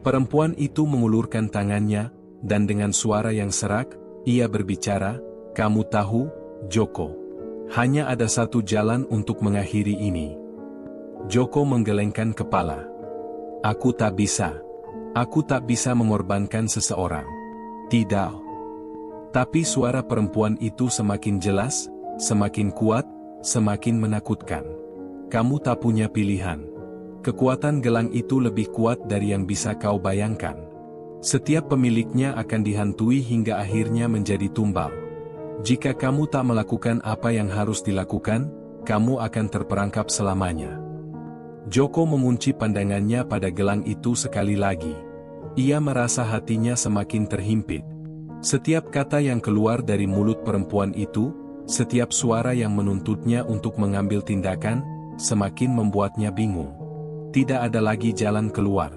Perempuan itu mengulurkan tangannya, dan dengan suara yang serak, ia berbicara, "Kamu tahu, Joko, hanya ada satu jalan untuk mengakhiri ini." Joko menggelengkan kepala. "Aku tak bisa. Aku tak bisa mengorbankan seseorang." "Tidak." Tapi suara perempuan itu semakin jelas, semakin kuat, semakin menakutkan. "Kamu tak punya pilihan. Kekuatan gelang itu lebih kuat dari yang bisa kau bayangkan. Setiap pemiliknya akan dihantui hingga akhirnya menjadi tumbal. Jika kamu tak melakukan apa yang harus dilakukan, kamu akan terperangkap selamanya." Joko mengunci pandangannya pada gelang itu sekali lagi. Ia merasa hatinya semakin terhimpit. Setiap kata yang keluar dari mulut perempuan itu, setiap suara yang menuntutnya untuk mengambil tindakan, semakin membuatnya bingung. Tidak ada lagi jalan keluar.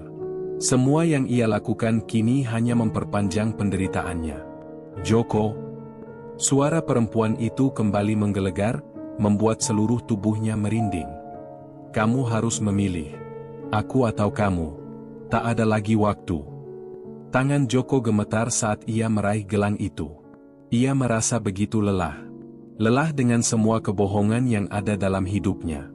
Semua yang ia lakukan kini hanya memperpanjang penderitaannya. "Joko." Suara perempuan itu kembali menggelegar, membuat seluruh tubuhnya merinding. "Kamu harus memilih. Aku atau kamu. Tak ada lagi waktu." Tangan Joko gemetar saat ia meraih gelang itu. Ia merasa begitu lelah. Lelah dengan semua kebohongan yang ada dalam hidupnya.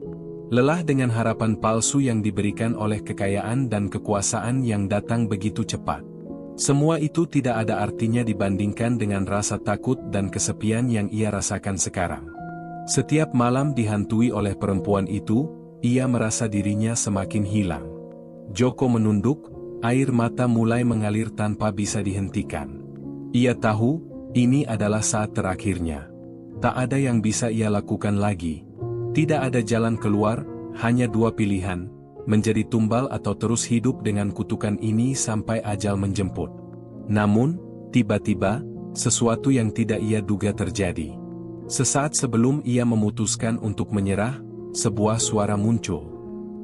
Lelah dengan harapan palsu yang diberikan oleh kekayaan dan kekuasaan yang datang begitu cepat. Semua itu tidak ada artinya dibandingkan dengan rasa takut dan kesepian yang ia rasakan sekarang. Setiap malam dihantui oleh perempuan itu, ia merasa dirinya semakin hilang. Joko menunduk, air mata mulai mengalir tanpa bisa dihentikan. Ia tahu, ini adalah saat terakhirnya. Tak ada yang bisa ia lakukan lagi. Tidak ada jalan keluar, hanya dua pilihan, menjadi tumbal atau terus hidup dengan kutukan ini sampai ajal menjemput. Namun, tiba-tiba, sesuatu yang tidak ia duga terjadi. Sesaat sebelum ia memutuskan untuk menyerah, sebuah suara muncul.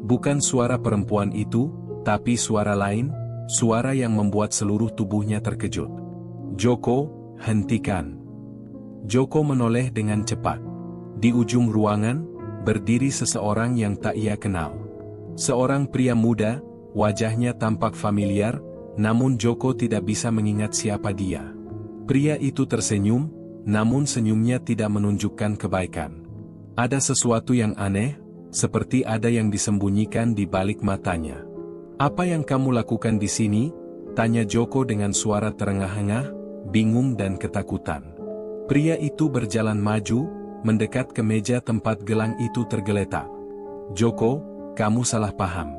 Bukan suara perempuan itu, tapi suara lain, suara yang membuat seluruh tubuhnya terkejut. "Joko, hentikan." Joko menoleh dengan cepat. Di ujung ruangan, berdiri seseorang yang tak ia kenal. Seorang pria muda, wajahnya tampak familiar, namun Joko tidak bisa mengingat siapa dia. Pria itu tersenyum, namun senyumnya tidak menunjukkan kebaikan. Ada sesuatu yang aneh, seperti ada yang disembunyikan di balik matanya. "Apa yang kamu lakukan di sini?" tanya Joko dengan suara terengah-engah, bingung dan ketakutan. Pria itu berjalan maju, mendekat ke meja tempat gelang itu tergeletak. "Joko, kamu salah paham.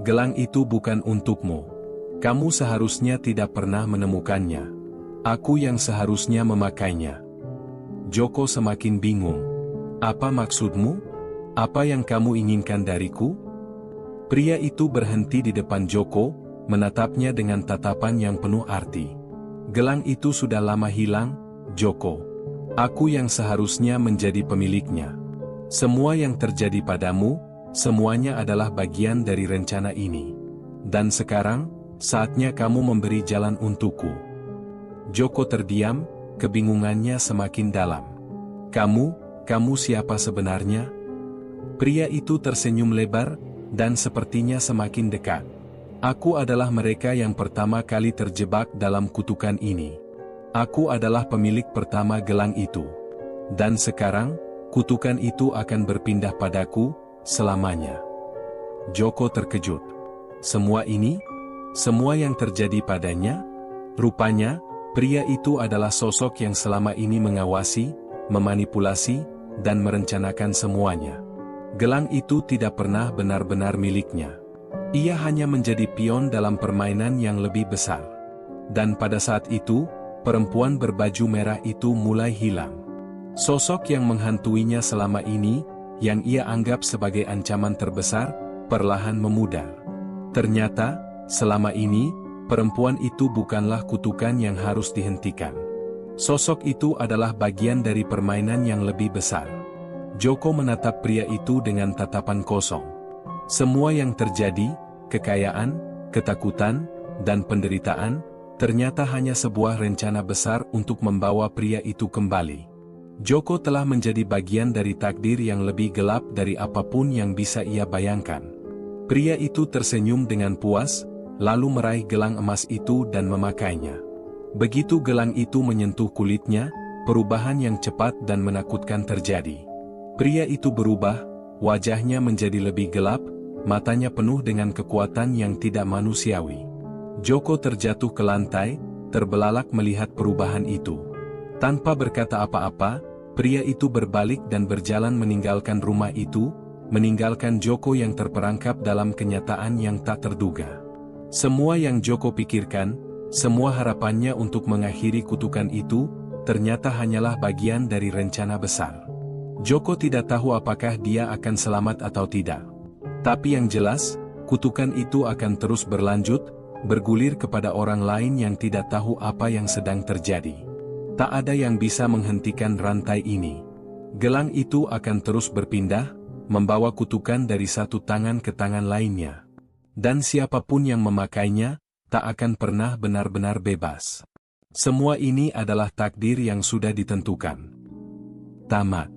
Gelang itu bukan untukmu. Kamu seharusnya tidak pernah menemukannya. Aku yang seharusnya memakainya." Joko semakin bingung. "Apa maksudmu? Apa yang kamu inginkan dariku?" Pria itu berhenti di depan Joko, menatapnya dengan tatapan yang penuh arti. "Gelang itu sudah lama hilang, Joko. Aku yang seharusnya menjadi pemiliknya. Semua yang terjadi padamu, semuanya adalah bagian dari rencana ini. Dan sekarang, saatnya kamu memberi jalan untukku." Joko terdiam, kebingungannya semakin dalam. Kamu siapa sebenarnya?" Pria itu tersenyum lebar, dan sepertinya semakin dekat. "Aku adalah mereka yang pertama kali terjebak dalam kutukan ini. Aku adalah pemilik pertama gelang itu. Dan sekarang, kutukan itu akan berpindah padaku, selamanya." Joko terkejut. Semua ini? Semua yang terjadi padanya? Rupanya, pria itu adalah sosok yang selama ini mengawasi, memanipulasi, dan merencanakan semuanya. Gelang itu tidak pernah benar-benar miliknya. Ia hanya menjadi pion dalam permainan yang lebih besar. Dan pada saat itu, perempuan berbaju merah itu mulai hilang. Sosok yang menghantuinya selama ini, yang ia anggap sebagai ancaman terbesar, perlahan memudar. Ternyata, selama ini, perempuan itu bukanlah kutukan yang harus dihentikan. Sosok itu adalah bagian dari permainan yang lebih besar. Joko menatap pria itu dengan tatapan kosong. Semua yang terjadi, kekayaan, ketakutan, dan penderitaan, ternyata hanya sebuah rencana besar untuk membawa pria itu kembali. Joko telah menjadi bagian dari takdir yang lebih gelap dari apapun yang bisa ia bayangkan. Pria itu tersenyum dengan puas, lalu meraih gelang emas itu dan memakainya. Begitu gelang itu menyentuh kulitnya, perubahan yang cepat dan menakutkan terjadi. Pria itu berubah, wajahnya menjadi lebih gelap, matanya penuh dengan kekuatan yang tidak manusiawi. Joko terjatuh ke lantai, terbelalak melihat perubahan itu. Tanpa berkata apa-apa, pria itu berbalik dan berjalan meninggalkan rumah itu, meninggalkan Joko yang terperangkap dalam kenyataan yang tak terduga. Semua yang Joko pikirkan, semua harapannya untuk mengakhiri kutukan itu, ternyata hanyalah bagian dari rencana besar. Joko tidak tahu apakah dia akan selamat atau tidak. Tapi yang jelas, kutukan itu akan terus berlanjut, bergulir kepada orang lain yang tidak tahu apa yang sedang terjadi. Tak ada yang bisa menghentikan rantai ini. Gelang itu akan terus berpindah, membawa kutukan dari satu tangan ke tangan lainnya. Dan siapapun yang memakainya, tak akan pernah benar-benar bebas. Semua ini adalah takdir yang sudah ditentukan. Tamat.